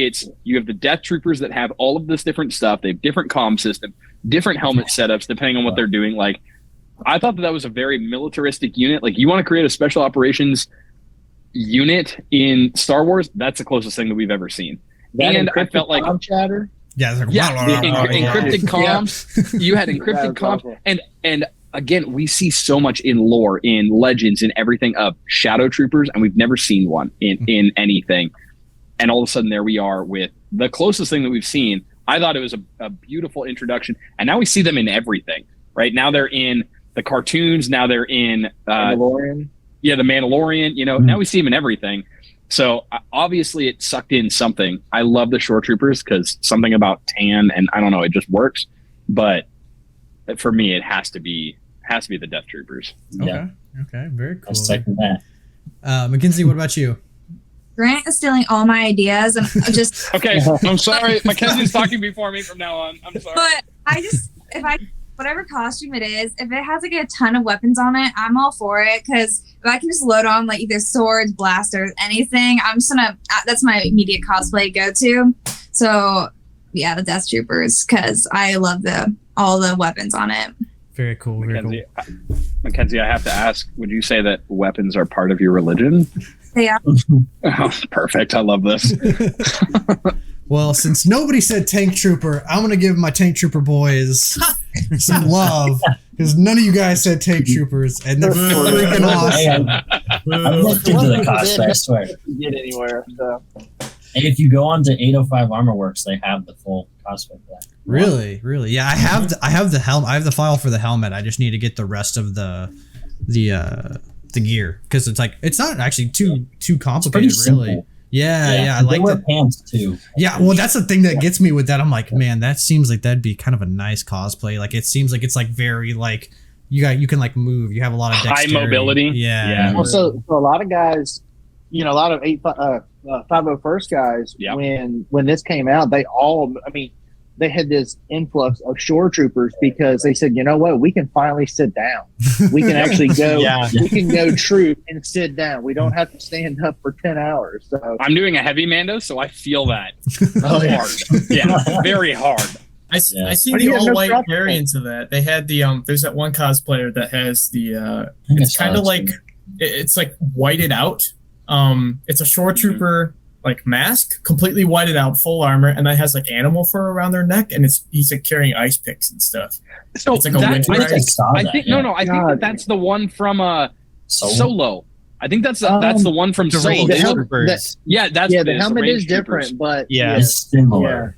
you have the Death Troopers that have all of this different stuff. They have different comm system, different helmet setups depending on what they're doing. Like, I thought that was a very militaristic unit. Like, you want to create a special operations unit in Star Wars, that's the closest thing that we've ever seen. And I felt like chatter. Yeah, encrypted comms. You had encrypted comms, and again, we see so much in lore, in legends, in everything of Shadow Troopers, and we've never seen one in anything. And all of a sudden, there we are with the closest thing that we've seen. I thought it was a beautiful introduction, and now we see them in everything. Right now, they're in the cartoons. Now they're in Mandalorian. Yeah, the Mandalorian. You know, now we see him in everything. So obviously it sucked in something. I love the Shore Troopers because something about tan and I don't know, it just works. But for me, it has to be the Death Troopers. Yeah. Okay. Very cool. I second that. Mackenzie, what about you? Grant is stealing all my ideas and just. Okay, I'm sorry. Mackenzie's talking before me from now on. I'm sorry. But whatever costume it is, if it has like a ton of weapons on it, I'm all for it. Because if I can just load on like either swords, blasters, anything, I'm just gonna. That's my immediate cosplay go to. So yeah, the Death Troopers, because I love all the weapons on it. Very cool. Very cool. Mackenzie, I have to ask: would you say that weapons are part of your religion? They are. Oh, perfect. I love this. Well, since nobody said tank trooper, I'm going to give my tank trooper boys some love because none of you guys said tank troopers and they're freaking awesome. I'm looked into the cosplay, I swear. Get anywhere. So. And if you go on to 805 Armor Works, they have the full cosplay for that. Really? Yeah, I have the helmet. I have the file for the helmet. I just need to get the rest of the gear because it's not actually too complicated, really. Yeah, I like the pants too. Yeah, well, that's the thing that gets me with that. I'm like, man, that seems like that'd be kind of a nice cosplay. Like, it seems like it's like very like you can like move. You have a lot of dexterity. High mobility. Yeah. Well, so a lot of guys, a lot of 501st guys, when this came out, they had this influx of Shore Troopers because they said, you know what, we can finally sit down. We can actually go. We can go troop and sit down. We don't have to stand up for 10 hours. So I'm doing a heavy Mando, so I feel that hard. Yeah, very hard. I see the all white variants of that. They had the there's that one cosplayer that has the it's kind of like it's like whited out. It's a Shore Trooper like mask, completely whited out, full armor, and that has like animal fur around their neck, and he's like carrying ice picks and stuff. So it's like I think that's the one from Solo. I think that's the one from Solo. The helmet is different, but it's similar.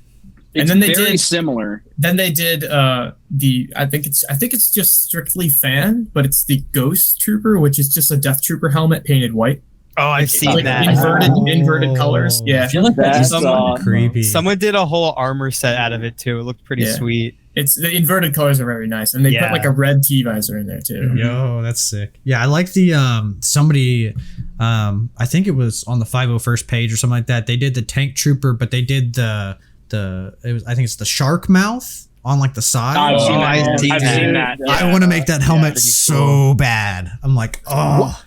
And then they did similar. Then they did I think it's just strictly fan, but it's the Ghost Trooper, which is just a Death Trooper helmet painted white. Oh, I've seen like that. Inverted colors. Yeah. I feel like that's creepy. Someone did a whole armor set out of it too. It looked pretty sweet. It's the inverted colors are very nice, and they put like a red T-visor in there too. Yo, that's sick. Yeah, I like the somebody I think it was on the 501st page or something like that. They did the tank trooper, but they did I think it's the shark mouth on like the side. I've seen that. I want to make that helmet so bad. I'm like,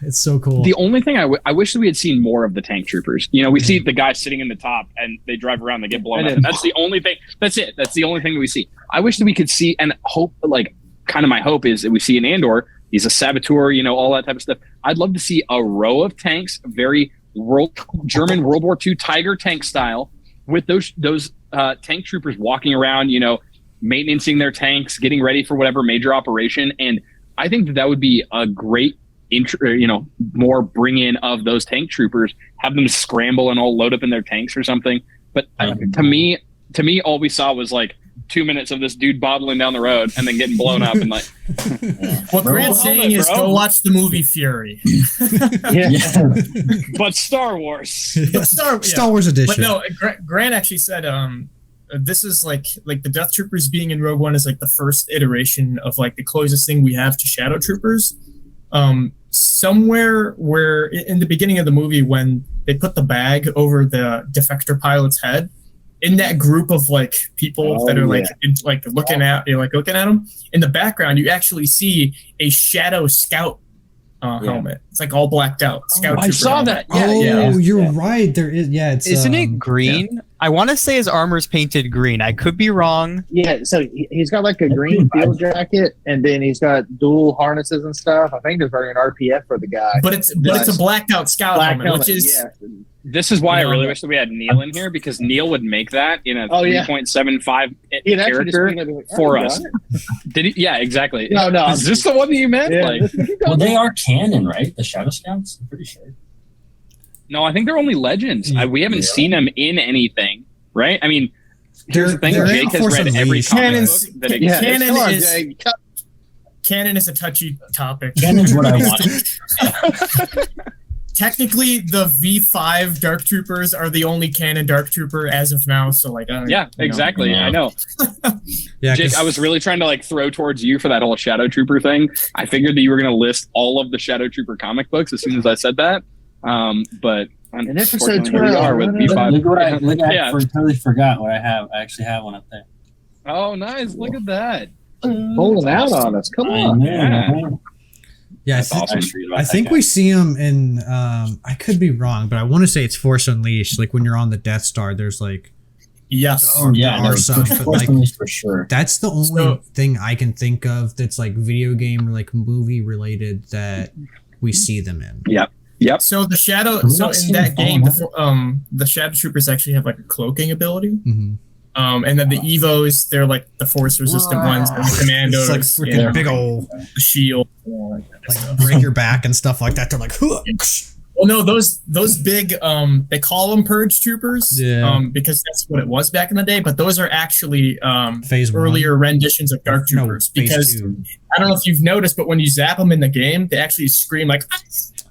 it's so cool. The only thing I wish that we had seen more of the tank troopers. You know, we see the guy sitting in the top and they drive around, they get blown up. And that's the only thing. That's it. That's the only thing that we see. I wish that we could see and hope, like, kind of my hope is that we see in Andor, he's a saboteur, all that type of stuff. I'd love to see a row of tanks, very German World War II Tiger tank style, with those tank troopers walking around, maintaining their tanks, getting ready for whatever major operation. And I think that would be a great more bring in of those tank troopers, have them scramble and all load up in their tanks or something. But to me, all we saw was like 2 minutes of this dude bobbling down the road and then getting blown up and like. What Grant's saying is go watch the movie Fury. But Star Wars. Star Wars edition. But no, Grant actually said this is like the Death Troopers being in Rogue One is like the first iteration of like the closest thing we have to Shadow Troopers. Somewhere where in the beginning of the movie when they put the bag over the defector pilot's head, in that group of like people that are looking at them in the background, you actually see a Shadow Scout helmet. It's like all blacked out. Scout I saw helmet. that. You're right. There is. Yeah, it's. Isn't it green? Yeah. I want to say his armor's painted green. I could be wrong. Yeah, so he's got like a green field jacket, and then he's got dual harnesses and stuff. I think there's very an RPF for the guy. But it's a blacked out Scout helmet, which is. Yeah. This is why I really wish that we had Neil in here, because Neil would make that in a 3.75 character for us. Did he? Yeah, exactly. No. Is this the one that you meant? Yeah, well, they are canon, right? The Shadow Scouts? I'm pretty sure. No, I think they're only legends. We haven't seen them in anything, right? I mean, here's the thing. Jake has read every comic book that exists. canon is a touchy topic. Canon's what I want. Technically, the V5 Dark Troopers are the only canon Dark Trooper as of now. So like, exactly. Yeah. I know. Yeah, Jake, I was really trying to like throw towards you for that whole Shadow Trooper thing. I figured that you were going to list all of the Shadow Trooper comic books as soon as I said that. But in episode unfortunately, here we 12, are with V5. Look what I Yeah. totally forgot what I have. I actually have one up there. Oh, nice! Look at that. holding out on us. Come I on. know, Yeah. man. Yeah, That's awesome. I think we see him in. I could be wrong, but I want to say it's Force Unleashed. Like when you're on the Death Star, there's like yes. Oh yeah, Or no, some, for, but, Force like, Unleashed for sure. that's the only So- thing I can think of that's like video game or like movie related that we see them in. Yep. So the Shadow. Have we So not in seen that Fallen game, the Shadow Troopers actually have like a cloaking ability. Mm-hmm. And then the Evos, they're like the force resistant ones, and the Commandos, It's like freaking yeah, big old, the shield. like break your back and stuff like that. They're like, huh. Well, no, those big, they call them Purge Troopers, Yeah. because that's what it was back in the day. But those are actually Phase one. earlier renditions of Dark No, Troopers. phase Because two. I don't know if you've noticed, but when you zap them in the game, they actually scream like,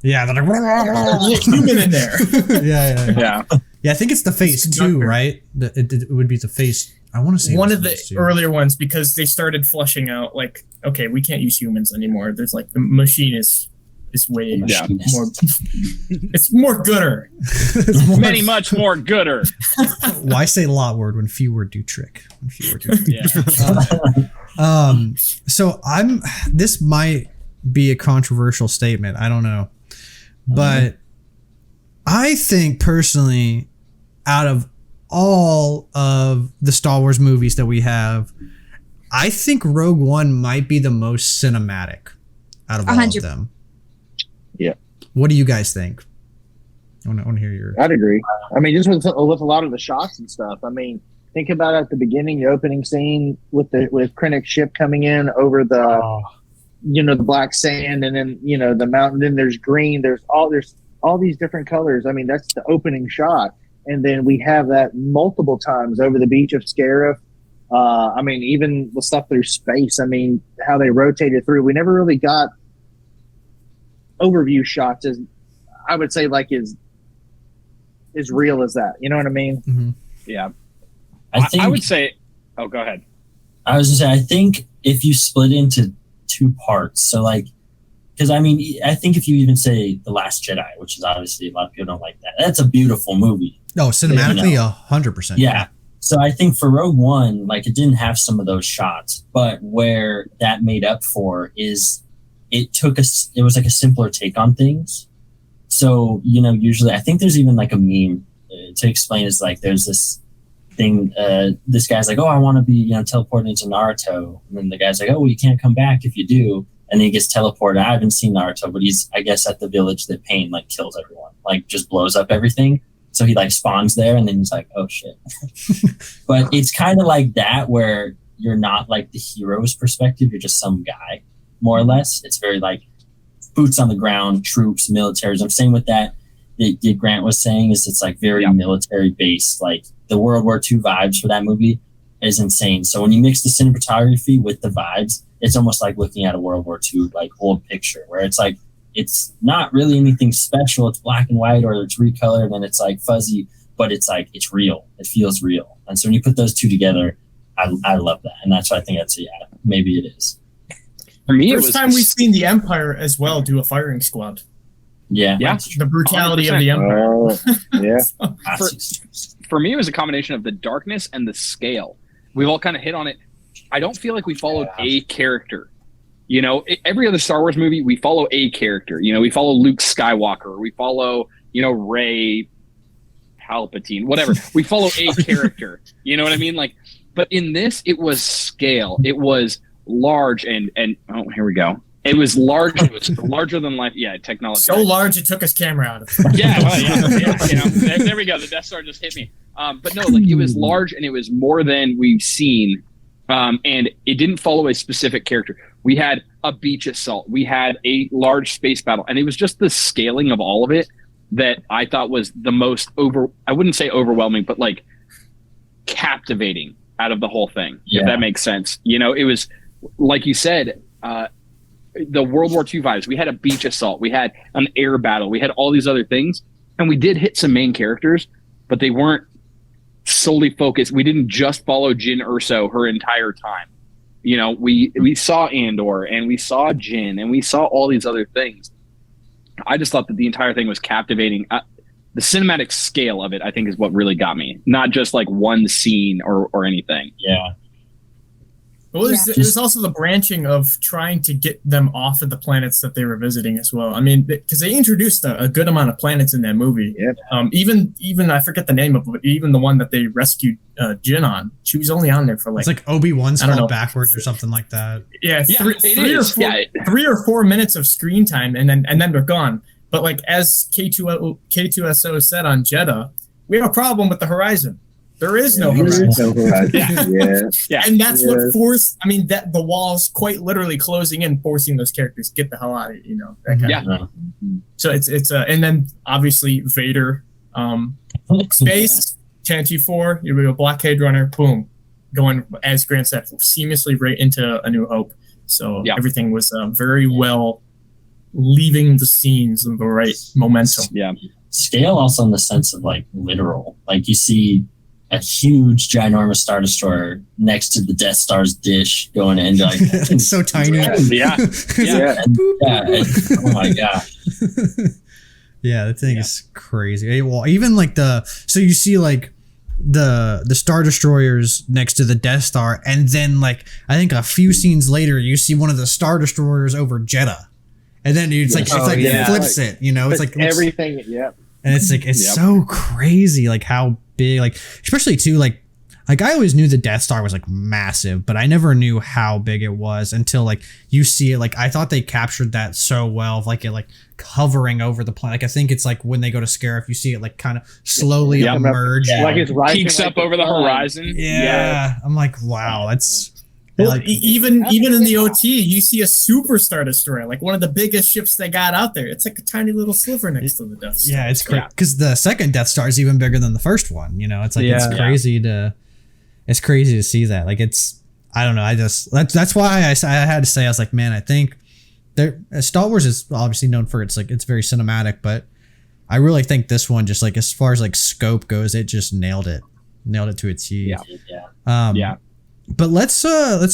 Yeah, they're like, "There's a human in there." yeah. Yeah. Yeah, I think it's the phase It's two, conductor. right? It would be the phase. I want to say One it of was the phase two. earlier ones, because they started flushing out like, okay, we can't use humans anymore. There's like the machine is way Yeah. more. It's more gooder. Many much more gooder. Why say lot word when few word do trick? When few word do trick. Yeah. So this might be a controversial statement. I don't know. But I think personally, out of all of the Star Wars movies that we have, I think Rogue One might be the most cinematic out of all of 100. them. Yeah. What do you guys think? I want to hear your. I'd agree. I mean, just with a lot of the shots and stuff. I mean, think about at the beginning, the opening scene with Krennic's ship coming in over the, the black sand, and then the mountain. Then there's green. There's all these different colors. I mean, that's the opening shot, and then we have that multiple times over the beach of Scarif. I mean, even the stuff through space. I mean, how they rotated through. We never really got overview shots as I would say like is real as that. You know what I mean? Mhm. Yeah. I would say. Oh, go ahead. I was just saying, I think if you split into two parts, so like, because I mean, I think if you even say The Last Jedi, which is obviously a lot of people don't like that, that's a beautiful movie. No, cinematically, 100%. Yeah. So I think for Rogue One, like it didn't have some of those shots, but where that made up for is it was like a simpler take on things. So, usually I think there's even like a meme to explain is like, there's this thing, this guy's like, oh, I want to be, teleported into Naruto. And then the guy's like, oh, well, you can't come back if you do. And then he gets teleported. I haven't seen Naruto, but he's, I guess, at the village that Pain like kills everyone, like just blows up everything. So he like spawns there and then he's like, oh shit. But it's kind of like that where you're not like the hero's perspective. You're just some guy, more or less. It's very like boots on the ground, troops, militarism. Same with that Grant was saying is it's like very military based. Like the World War II vibes for that movie is insane. So when you mix the cinematography with the vibes, it's almost like looking at a World War II like old picture where it's like it's not really anything special. It's black and white or it's recolored and it's like fuzzy, but it's like it's real. It feels real. And so when you put those two together, I love that. And that's why I think maybe it is. For me, First time we've seen the Empire as well do a firing squad. Yeah. Yeah. The brutality 100%. of the Empire. Yeah. For me, it was a combination of the darkness and the scale. We've all kind of hit on it. I don't feel like we followed a character. Every other Star Wars movie, we follow a character. We follow Luke Skywalker. We follow, Rey Palpatine, whatever. We follow a character. You know what I mean? Like, but in this, it was scale. It was large and oh, here we go. It was large. It was larger than life. Yeah, technology. So large it took his camera out of it. Yeah, well, yeah. There we go. The Death Star just hit me. But no, like it was large and it was more than we've seen. And it didn't follow a specific character. We had a beach assault. We had a large space battle. And it was just the scaling of all of it that I thought was the most I wouldn't say overwhelming, but like captivating out of the whole thing, if that makes sense. It was, like you said, the World War II vibes. We had a beach assault. We had an air battle. We had all these other things. And we did hit some main characters, but they weren't solely focused. We didn't just follow Jyn Erso her entire time. You know, we saw Andor and we saw Jyn and we saw all these other things. I just thought that the entire thing was captivating. The cinematic scale of it, I think, is what really got me. Not just like one scene or anything. Yeah. Well, there's also the branching of trying to get them off of the planets that they were visiting as well. I mean, because they introduced a good amount of planets in that movie. Yep. Even I forget the name of it, but even the one that they rescued Jyn on, she was only on there for like... It's like Obi-Wan spelled backwards or something like that. Yeah, three or four minutes of screen time, and then they're gone. But like as K2SO said on Jeddah, we have a problem with the horizon. There is no horizon. Yeah. And that's what forced. I mean, that the walls quite literally closing in, forcing those characters to get the hell out of it. You know. That kind of, so it's and then obviously Vader, space 10T4. You have a blockade runner. Boom, going as Grant said, seamlessly right into A New Hope. So everything was very well leaving the scenes in the right momentum. Yeah. Scale also in the sense of like literal. Like you see a huge, ginormous Star Destroyer next to the Death Star's dish going into like it's so tiny. Yeah. Oh my gosh. Yeah, that thing is crazy. Well, even like so you see like the Star Destroyers next to the Death Star, and then like I think a few scenes later you see one of the Star Destroyers over Jeddah, and then it flips it. You know, it's like everything. Yeah. And it's like it's so crazy, like how big, like especially too, like I always knew the Death Star was like massive, but I never knew how big it was until like you see it. Like I thought they captured that so well, of like it like hovering over the planet. Like I think it's like when they go to Scarif, you see it like kind of slowly emerge, like it's rising, peaks up over the horizon. Yeah, I'm like, wow, that's. Well, like, even in the OT, you see a Super Star Destroyer, like one of the biggest ships they got out there. It's like a tiny little sliver next to the Death Star. Yeah, it's crazy because the second Death Star is even bigger than the first one. You know, it's like it's crazy it's crazy to see that. Like I don't know. That's why I had to say, I was like, man, I think Star Wars is obviously known for it's very cinematic, but I really think this one, just like as far as like scope goes, it just nailed it to a T. Yeah. But let's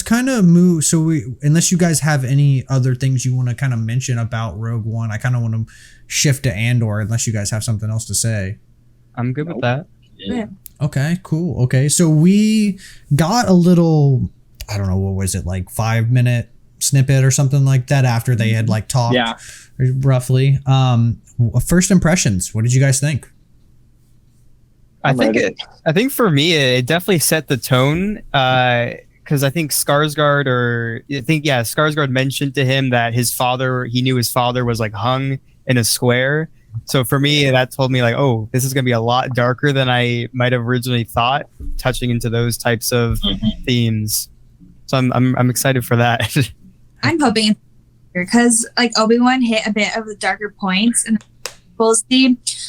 kind of move. So unless you guys have any other things you want to kind of mention about Rogue One, I kind of want to shift to Andor. Unless you guys have something else to say. I'm good with that. Yeah. Okay, cool. Okay, so we got a little, I don't know, what was it, like 5-minute snippet or something like that after they had like talked, roughly. First impressions. What did you guys think? I think for me, it definitely set the tone. Because I think Skarsgård mentioned to him that he knew his father was like hung in a square. So for me, that told me like, oh, this is going to be a lot darker than I might have originally thought, touching into those types of themes. So I'm excited for that. I'm hoping because like Obi-Wan hit a bit of the darker points and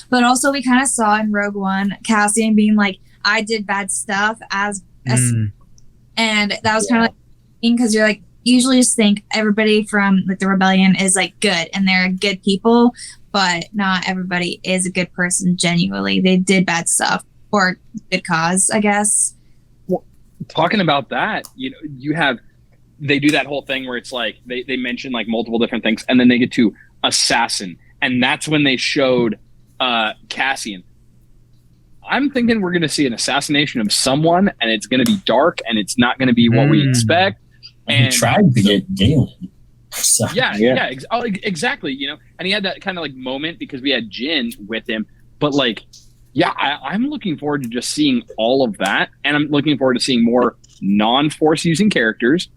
but also we kind of saw in Rogue One Cassian being like, I did bad stuff as and that was kind of like because you're like usually just think everybody from like the rebellion is like good and they're good people, but not everybody is a good person genuinely. They did bad stuff for good cause, I guess. Well, talking about that, they do that whole thing where it's like they mention like multiple different things and then they get to assassin. And that's when they showed Cassian. I'm thinking we're going to see an assassination of someone, and it's going to be dark, and it's not going to be what we expect. And he tried to get Galen. So. Exactly. You know, and he had that kind of like moment because we had Jyn with him. But like, I'm looking forward to just seeing all of that, and I'm looking forward to seeing more non-Force using characters.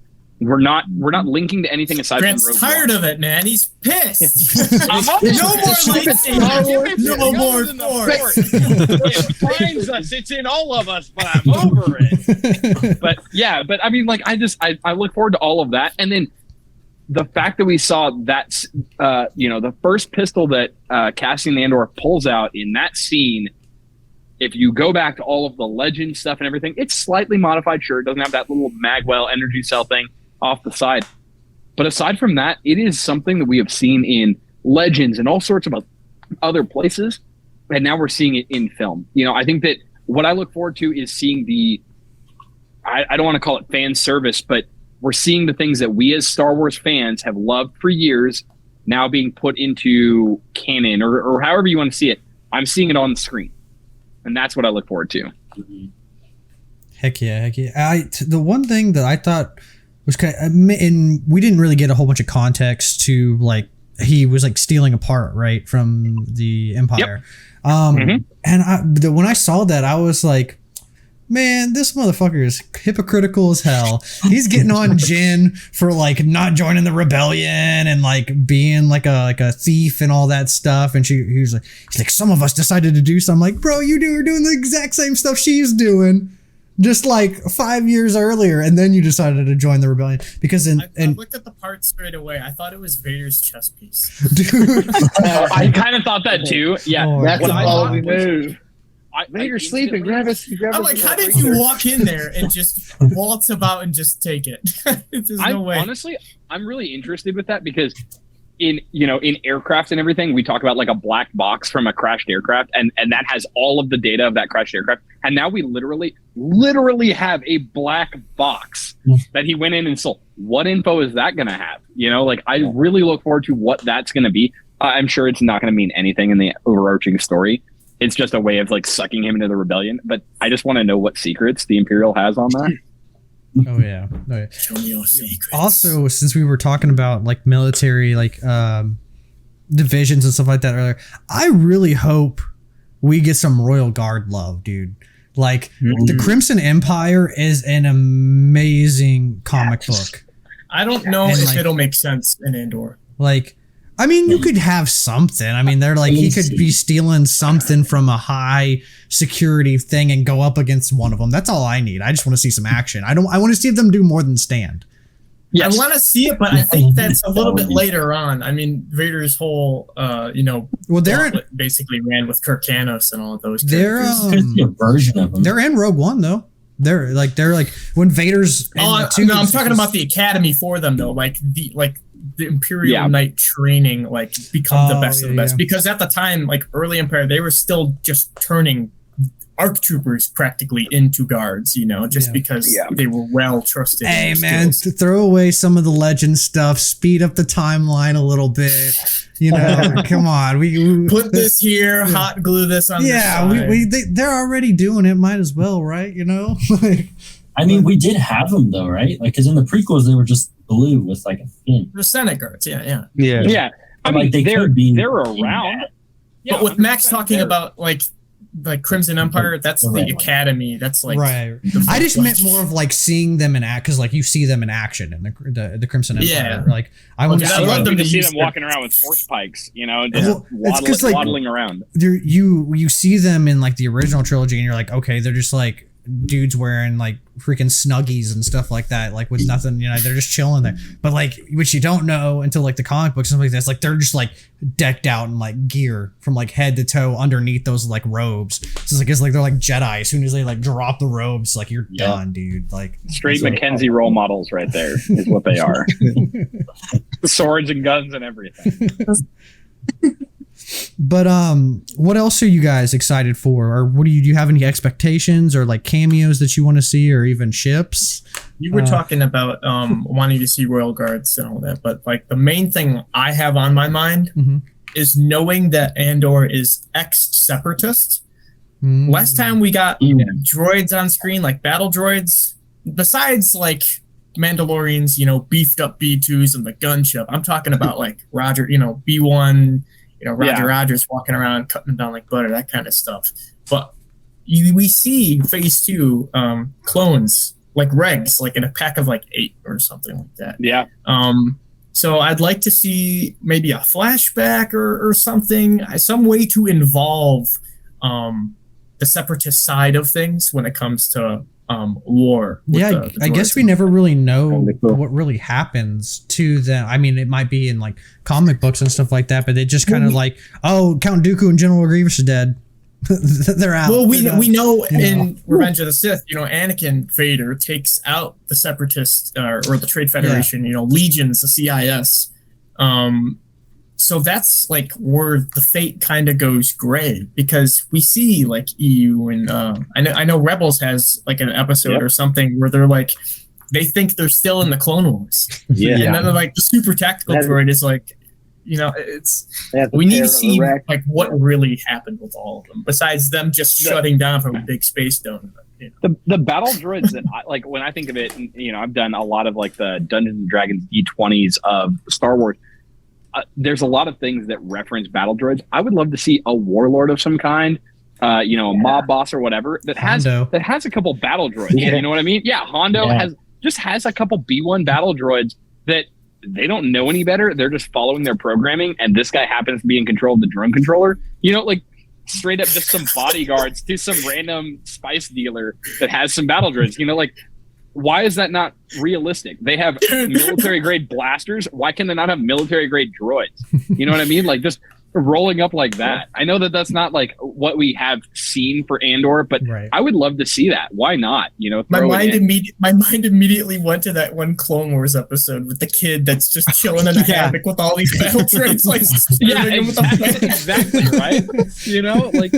We're not linking to anything aside Grant's from Rogue tired One. of it, man. He's pissed. No more lightsaber. No more Force. It binds us. It's in all of us, but I'm over it. But I mean, like, I look forward to all of that, and then the fact that we saw that, the first pistol that Cassian Andor pulls out in that scene. If you go back to all of the legend stuff and everything, it's slightly modified. Sure, it doesn't have that little Magwell energy cell thing off the side. But aside from that, it is something that we have seen in Legends and all sorts of other places, and now we're seeing it in film. I think that what I look forward to is seeing I don't want to call it fan service, but we're seeing the things that we as Star Wars fans have loved for years now being put into canon or however you want to see it. I'm seeing it on the screen, and that's what I look forward to. Heck yeah. The one thing that I thought was and we didn't really get a whole bunch of context to like he was like stealing a part right from the Empire. Yep. And when I saw that, I was like, man, this motherfucker is hypocritical as hell. He's getting on Jin for like not joining the rebellion and like being like a thief and all that stuff. And he's like, some of us decided to do something. Like, bro, you're doing the exact same stuff she's doing, just like 5 years earlier, and then you decided to join the rebellion because I looked at the part straight away. I thought it was Vader's chest piece. Dude, I kind of thought that too. Yeah, Oh, That's a I ballsy thought was- move. Vader's sleeping. Grab us. I'm like, how did you walk in there and just waltz about and just take it? There's no way. Honestly, I'm really interested with that because in aircraft and everything, we talk about like a black box from a crashed aircraft, and that has all of the data of that crashed aircraft. And now we literally have a black box that he went in and stole. What info is that going to have? I really look forward to what that's going to be. I'm sure it's not going to mean anything in the overarching story. It's just a way of like sucking him into the rebellion. But I just want to know what secrets the Imperial has on that. Oh yeah. Show me your secrets. Also, since we were talking about like military, like divisions and stuff like that earlier, I really hope we get some Royal Guard love, dude. Like the Crimson Empire is an amazing comic book. I don't know And, if like, it'll make sense in Andor. Like, I mean, you could have something. I mean, they're like, he could be stealing something from a high security thing and go up against one of them. That's all I need. I just want to see some action. I want to see them do more than stand. Yes. I want to see it, but I think that's a little bit later on. I mean, Vader's whole, Well, basically ran with Kirkanos and all of those they're characters. Could be a version of them. they're in Rogue One though. They're like when Vader's. I'm talking about the academy for them though, like the Imperial Knight training, like become the best of the best. Yeah. Because at the time, like early Empire, they were still just turning ARC troopers practically into guards, because they were well trusted. Hey man, to throw away some of the legend stuff, speed up the timeline a little bit. Come on, we put this here, hot glue this on. Yeah, they're already doing it. Might as well, right? I mean, we did have them though, right? Like, because in the prequels, they were just blue with like a fin. The Senate guards, yeah. I mean, they're around. But with Max talking about like Crimson Empire, that's the academy. That's like right. I just meant more of like seeing them in act, because like you see them in action in the Crimson Empire. Yeah. Like I want to see them walking around with force pikes, just waddling around. You see them in like the original trilogy, and you're like, okay, they're just like dudes wearing like freaking Snuggies and stuff like that, like with nothing, they're just chilling there. But like, which you don't know until like the comic books and stuff like that, it's like they're just like decked out in like gear from like head to toe underneath those like robes. So it's like they're like Jedi. As soon as they like drop the robes, like you're done, dude. Like straight Mackenzie role models right there is what they are. Swords and guns and everything. But what else are you guys excited for, or do you have any expectations or like cameos that you want to see, or even ships? You were talking about wanting to see Royal Guards and all that, but like the main thing I have on my mind is knowing that Andor is ex-separatist. Last time we got droids on screen, like battle droids, besides like Mandalorians, beefed up B2s and the gunship. I'm talking about like Roger, B1. Roger Rogers walking around, cutting them down like butter, that kind of stuff. But we see Phase 2 clones, like Regs, like in a pack of like 8 or something like that. Yeah. So I'd like to see maybe a flashback or something, some way to involve the separatist side of things when it comes to war. Yeah, I guess we never really know what really happens to them. I mean, it might be in like comic books and stuff like that, but they just kind of like, oh, Count Dooku and General Grievous are dead. They're out. Well, we know You know. in Revenge of the Sith, Anakin Vader takes out the Separatists or the Trade Federation, legions, the CIS. So that's like where the fate kind of goes gray, because we see like EU and I know Rebels has like an episode or something where they're like, they think they're still in the Clone Wars. Yeah. And then like the super tactical droid is like, we need to see like what really happened with all of them, besides them just shutting down from a big space donut. The battle droids that I like, when I think of it, I've done a lot of like the Dungeons and Dragons D20s of Star Wars. There's a lot of things that reference battle droids. I would love to see a warlord of some kind, a mob boss or whatever that has a couple battle droids. You know what I mean? Yeah, Hondo has a couple B1 battle droids that they don't know any better. They're just following their programming, and this guy happens to be in control of the drone controller. Like straight up just some bodyguards to some random spice dealer that has some battle droids. Why is that not realistic? They have military grade blasters. Why can they not have military grade droids? You know what I mean? Like just rolling up like that. I know that that's not like what we have seen for Andor, but I would love to see that. Why not? My mind immediately went to that one Clone Wars episode with the kid that's just chilling in a hammock with all these battle droids. Like, exactly right. Like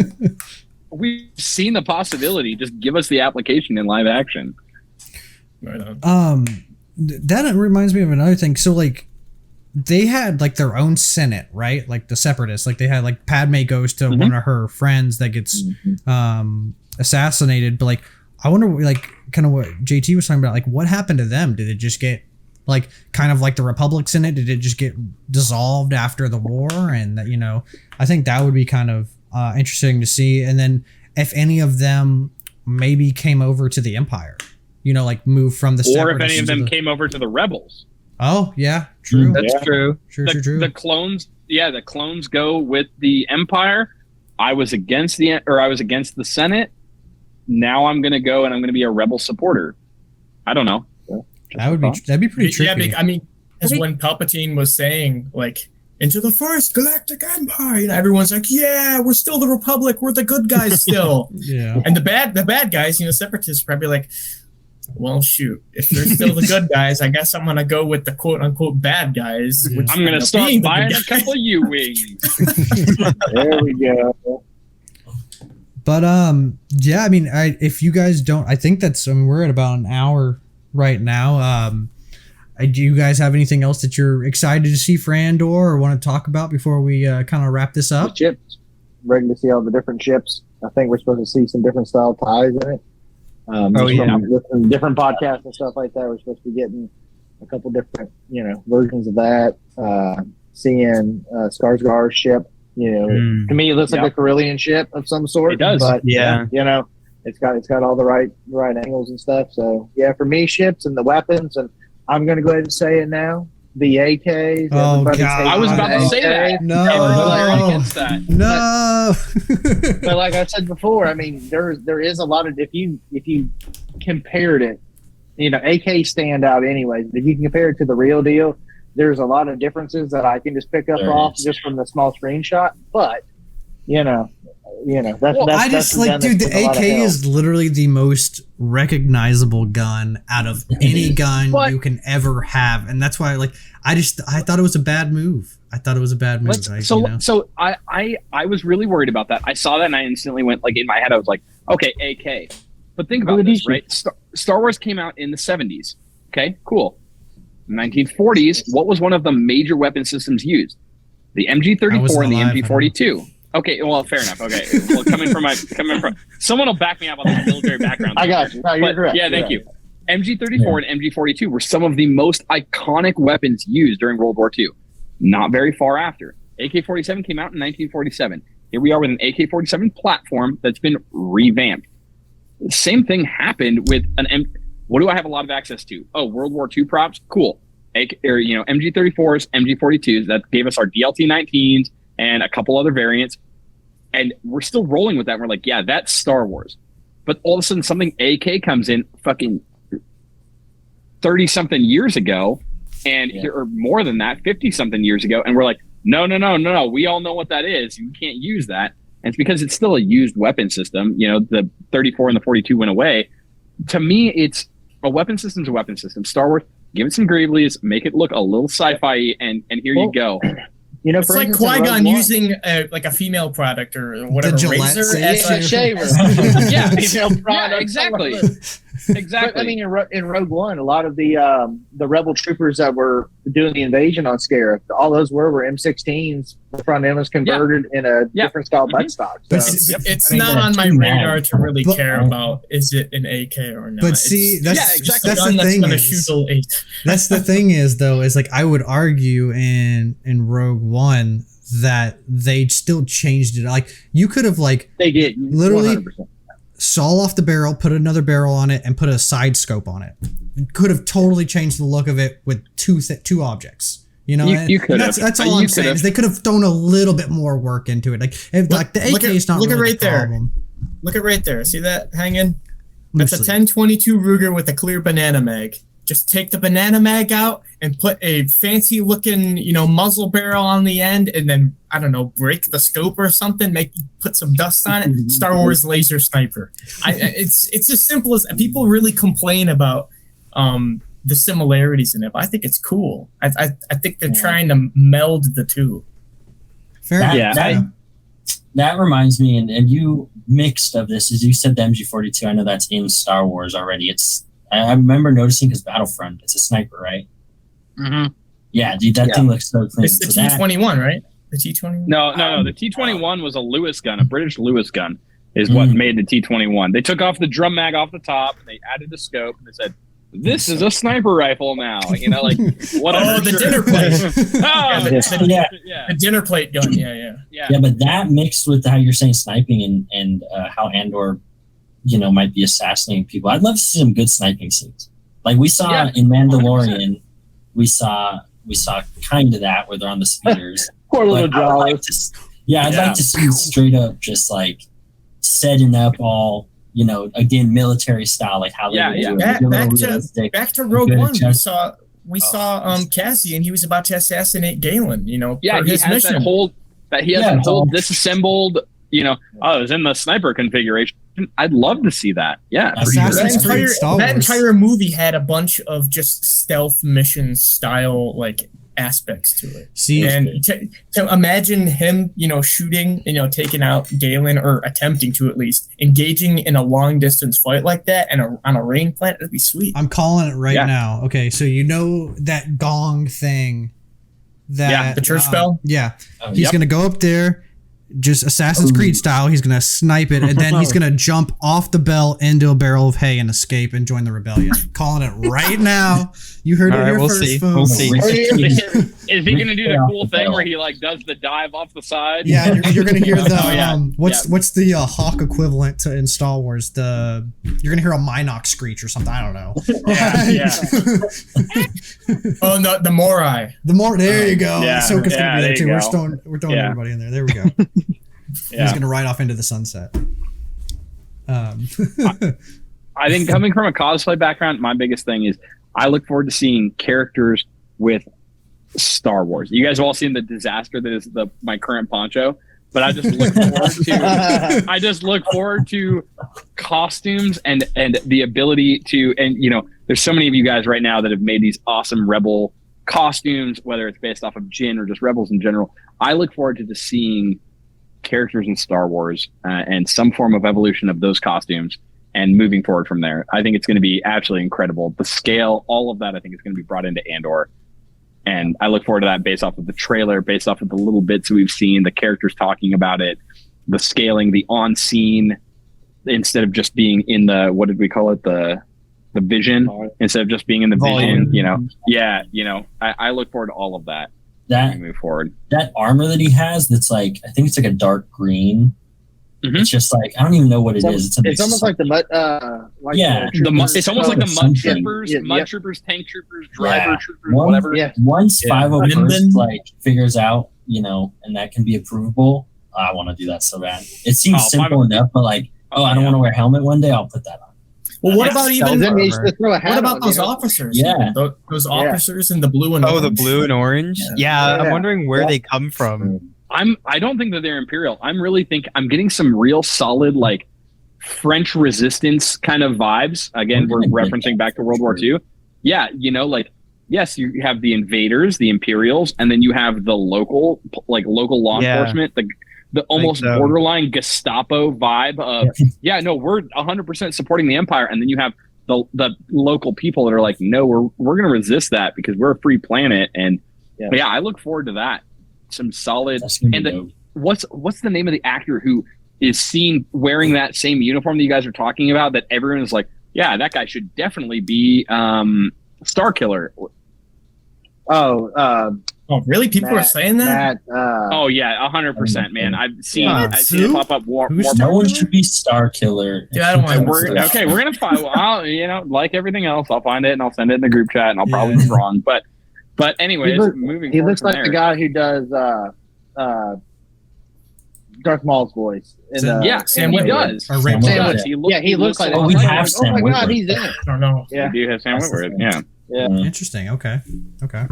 we've seen the possibility. Just give us the application in live action. Right on. That reminds me of another thing. So like, they had like their own Senate, right? Like the Separatists. Like they had like Padme goes to one of her friends that gets assassinated. But like, I wonder like kind of what JT was talking about. Like, what happened to them? Did it just get like kind of like the Republic Senate? Did it just get dissolved after the war? And that I think that would be kind of interesting to see. And then if any of them maybe came over to the Empire. Like move from the Separatists. Or if any of them came over to the Rebels. Oh yeah, true. That's true. True. The clones, the clones go with the Empire. I was against the Senate. Now I'm going to go and I'm going to be a Rebel supporter. I don't know. That'd be pretty tricky. Yeah, I mean, as when Palpatine was saying like, into the First Galactic Empire, everyone's like, yeah, we're still the Republic. We're the good guys still. Yeah. And the bad guys, Separatists probably like, well, shoot, if they're still the good guys, I guess I'm going to go with the quote unquote bad guys. Yeah. I'm going to start buying a couple of U-Wings. There we go. But yeah, I mean, if you guys don't, I think we're at about an hour right now. Do you guys have anything else that you're excited to see for Andor or want to talk about before we kind of wrap this up? The ships. Ready to see all the different ships. I think we're supposed to see some different style ties in it. From different podcasts and stuff like that. We're supposed to be getting a couple different, versions of that. Seeing Skarsgård's ship. To me, it looks like a Carillion ship of some sort. It does. But it's got all the right angles and stuff. So yeah, for me, ships and the weapons, and I'm going to go ahead and say it now. The AKs. Oh God! I was about to say that. No, against that. No. But like I said before, I mean, there is a lot of if you compared it, AK stand out anyways. If you compare it to the real deal, there's a lot of differences that I can just pick up just from the small screenshot. But I just like, dude, the AK is literally the most recognizable gun out of any gun you can ever have, and that's why I thought it was a bad move. So I was really worried about that. I saw that and I instantly went in my head. I was like, okay, AK. But think about this, right? Star Wars came out in the 70s. Okay, cool. 1940s. What was one of the major weapon systems used? The MG34 and the MG42. Okay, well, fair enough. Okay, well, coming from someone will back me up on the military background. I got you. No, you're correct. Yeah, thank you. MG34 and MG42 were some of the most iconic weapons used during World War II. Not very far after. AK-47 came out in 1947. Here we are with an AK-47 platform that's been revamped. The same thing happened with what do I have a lot of access to? Oh, World War II props? Cool. MG-34s, MG-42s, that gave us our DLT-19s, and a couple other variants. And we're still rolling with that. We're like, yeah, that's Star Wars. But all of a sudden, something AK comes in fucking 30-something years ago, or more than that, 50-something years ago. And we're like, no. We all know what that is. You can't use that. and it's because it's still a used weapon system. You know, the 34 and the 42 went away. To me, it's a weapon system's a weapon system. Star Wars, give it some Graveleys, make it look a little sci-fi, and here you go. You know, It's like Qui-Gon using like a female product or whatever, Gillette razor as a shaver. Yeah, Female yeah, product. exactly. But, Exactly. I mean, in Rogue One, a lot of the rebel troopers that were doing the invasion on Scarif, all those were M16s. The front end was converted in a different style buttstock. But So, It's I mean, not on my radar to really But- care about is it an AK or not. But see, that's Yeah, exactly. that's the thing. Gonna Is, shoot a eight. that's the thing is though is like I would argue in Rogue One that they still changed it. Like you could have like they get Literally- 100%. saw off the barrel, put another barrel on it, and put a side scope on it. Could have totally changed the look of it with two objects. You know, You could that's, have. that's all You I'm could saying. have. Is they could have thrown a little bit more work into it. Like if like the AK is not look at really right the there. problem. Look at right there. See that hanging? That's a Loosely. 1022 Ruger with a clear banana mag. Just take the banana mag out and put a fancy looking, muzzle barrel on the end, and then I don't know, break the scope or something. Put some dust on it. Star Wars laser sniper. It's as simple as people really complain about the similarities in it. But I think it's cool. I think they're trying to meld the two. Fair enough. That reminds me, and you mixed of this, as you said, the MG42. I know that's in Star Wars already. I remember noticing because Battlefront, it's a sniper, right? Mm-hmm. Yeah, dude, that thing looks so clean. It's the So that- T21, right? The T21. No. The T21 was a Lewis gun, a British Lewis gun, is what made the T21. They took off the drum mag off the top, and they added the scope, and they said, "This is a sniper rifle now." You know, like whatever. Oh, the dinner plate. Yeah. The dinner plate gun. Yeah. Yeah, but that mixed with how you're saying sniping and how Andor, might be assassinating people. I'd love to see some good sniping scenes. Like we saw in Mandalorian, 100%. we saw kind of that where they're on the speeders. Poor little But I'd Jaws. like to see straight up just like setting up all, again, military style, like how they would do it. Back to Rogue One. We saw Cassian. He was about to assassinate Galen. Yeah, for he his has mission. that whole disassembled. It was in the sniper configuration. I'd love to see that. Yeah, for sure. Assassin's Creed Star That Wars. entire movie had a bunch of just stealth mission style aspects to it. See, And to imagine him, shooting, taking out Galen, or attempting to at least, engaging in a long distance fight like that and on a rain planet, that'd be sweet. I'm calling it right now. Okay, so that gong thing. The church bell? Yeah. He's going to go up there, just Assassin's Creed style. He's going to snipe it, and then he's going to jump off the bell into a barrel of hay and escape and join the rebellion. Calling it right now. You heard it here we'll first, see. folks. We'll see. Is he going to do the cool thing where he does the dive off the side? Yeah, you're going to hear the yeah. what's the hawk equivalent in Star Wars? You're going to hear a Minox screech or something. I don't know. Oh no, the Morai. There you go. Yeah, Ahsoka's going to be there too. We're throwing Yeah. everybody in there. There we go. He's going to ride off into the sunset. I think coming from a cosplay background, my biggest thing is I look forward to seeing characters with Star Wars. You guys have all seen the disaster that is my current poncho, but I just look forward to costumes and the ability to, there's so many of you guys right now that have made these awesome Rebel costumes, whether it's based off of Jyn or just Rebels in general. I look forward to just seeing characters in Star Wars and some form of evolution of those costumes and moving forward from there. I think it's going to be absolutely incredible. The scale, all of that, I think is going to be brought into Andor. And I look forward to that based off of the trailer, based off of the little bits we've seen, the characters talking about it, the scaling, the on scene, instead of just being in the, what did we call it? The vision, instead of just being in the vision, I look forward to all of that. That move forward. That armor that he has, that's I think it's a dark green. Mm-hmm. It's just I don't even know what it is. It's almost like the mud. It's almost like the mud troopers, troopers, tank troopers, driver troopers, whatever. Yeah. Once 501st figures out, and that can be approvable. I want to do that so bad. It seems simple enough, but I don't want to wear a helmet one day. I'll put that on. Well, what about what about those on, officers? Yeah, those officers in the blue and orange. The blue and orange. Yeah, I'm wondering where they come from. I don't think that they're Imperial. I'm getting some real solid like French resistance kind of vibes. Again, we're referencing back to World War II. Yeah, like yes, you have the invaders, the Imperials, and then you have the local law enforcement, the almost borderline Gestapo vibe of we're 100% supporting the Empire, and then you have the local people that are like, no, we're going to resist that because we're a free planet, and I look forward to that. Some solid, and what's the name of the actor who is seen wearing that same uniform that you guys are talking about? That everyone is like, yeah, that guy should definitely be Star Killer. Oh, really? People are saying that? Oh yeah, 100%, man. I've seen it pop up. No one should be Star Killer. Yeah, I don't want. We're gonna find. Well, like everything else, I'll find it and I'll send it in the group chat, and I'll probably be wrong. But anyways, moving. He looks like the guy who does Darth Maul's voice. Sam Witwer. He looks like. Oh, we have Sam my God, Witwer. he's in it. I don't know. Yeah, we do have Sam Witwer. Yeah. Interesting. Okay.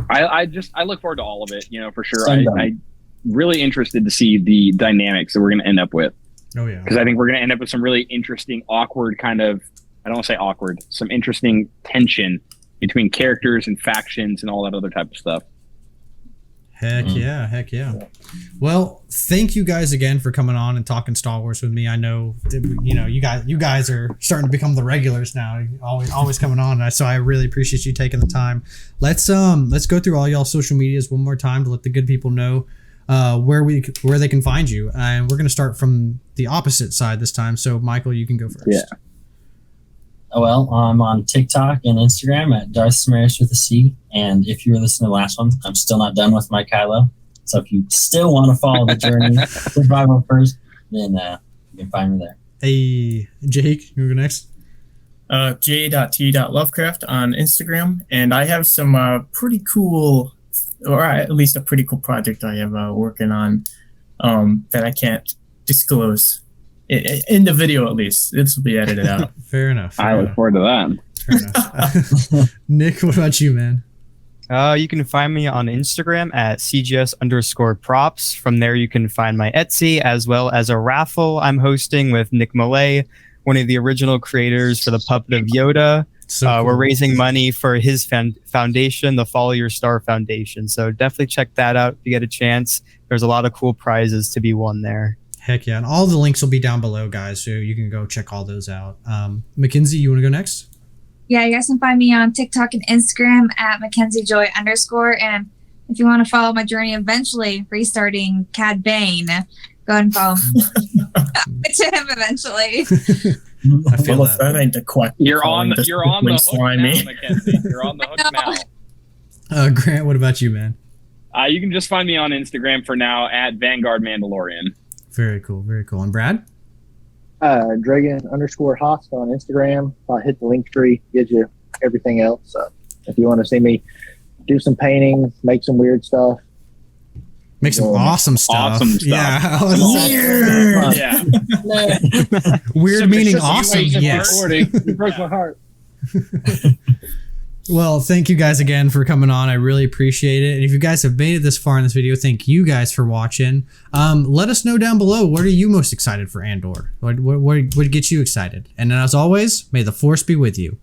I look forward to all of it. For sure. I'm really interested to see the dynamics that we're going to end up with. Oh yeah. Because I think we're going to end up with some really interesting, awkward kind of. I don't want to say awkward. Some interesting tension between characters and factions and all that other type of stuff. Heck yeah. Well, thank you guys again for coming on and talking Star Wars with me. I know you guys are starting to become the regulars now. Always coming on, so I really appreciate you taking the time. Let's go through all y'all social medias one more time to let the good people know where they can find you. And we're gonna start from the opposite side this time. So Micheal, you can go first. Yeah. Well, I'm on TikTok and Instagram at Darth Cemerias with a C. And if you were listening to the last one, I'm still not done with my Kylo. So if you still want to follow the journey survival first, then you can find me there. Hey, Jake, you go next. j.t.lovecraft on Instagram. And I have some pretty cool, or at least a pretty cool project I have working on that I can't disclose. In the video, at least. This will be edited out. Fair enough. I look forward to that. Fair enough. Nick, what about you, man? You can find me on Instagram at CGS_props. From there, you can find my Etsy as well as a raffle I'm hosting with Nick Millay, one of the original creators for the Puppet of Yoda. So cool. We're raising money for his foundation, the Follow Your Star Foundation. So definitely check that out if you get a chance. There's a lot of cool prizes to be won there. Heck yeah. And all the links will be down below, guys, so you can go check all those out. Mackenzie, you want to go next? Yeah, you guys can find me on TikTok and Instagram at MackenzieJoy_. And if you want to follow my journey eventually restarting Cad Bane, go ahead and follow to him eventually. I feel that. Ain't the question. You're on the hook now, Mackenzie. You're on the hook now. Grant, what about you, man? You can just find me on Instagram for now at Vanguard Mandalorian. Very cool. And Brad? Dragon_Hosk on Instagram. Hit the link tree, gives you everything else. So if you want to see me do some painting, make some weird stuff. Make some awesome stuff. Yeah. Weird meaning awesome. Yes. You broke my heart. Well, thank you guys again for coming on. I really appreciate it. And if you guys have made it this far in this video, thank you guys for watching. Let us know down below, what are you most excited for Andor? What gets you excited? And as always, may the Force be with you.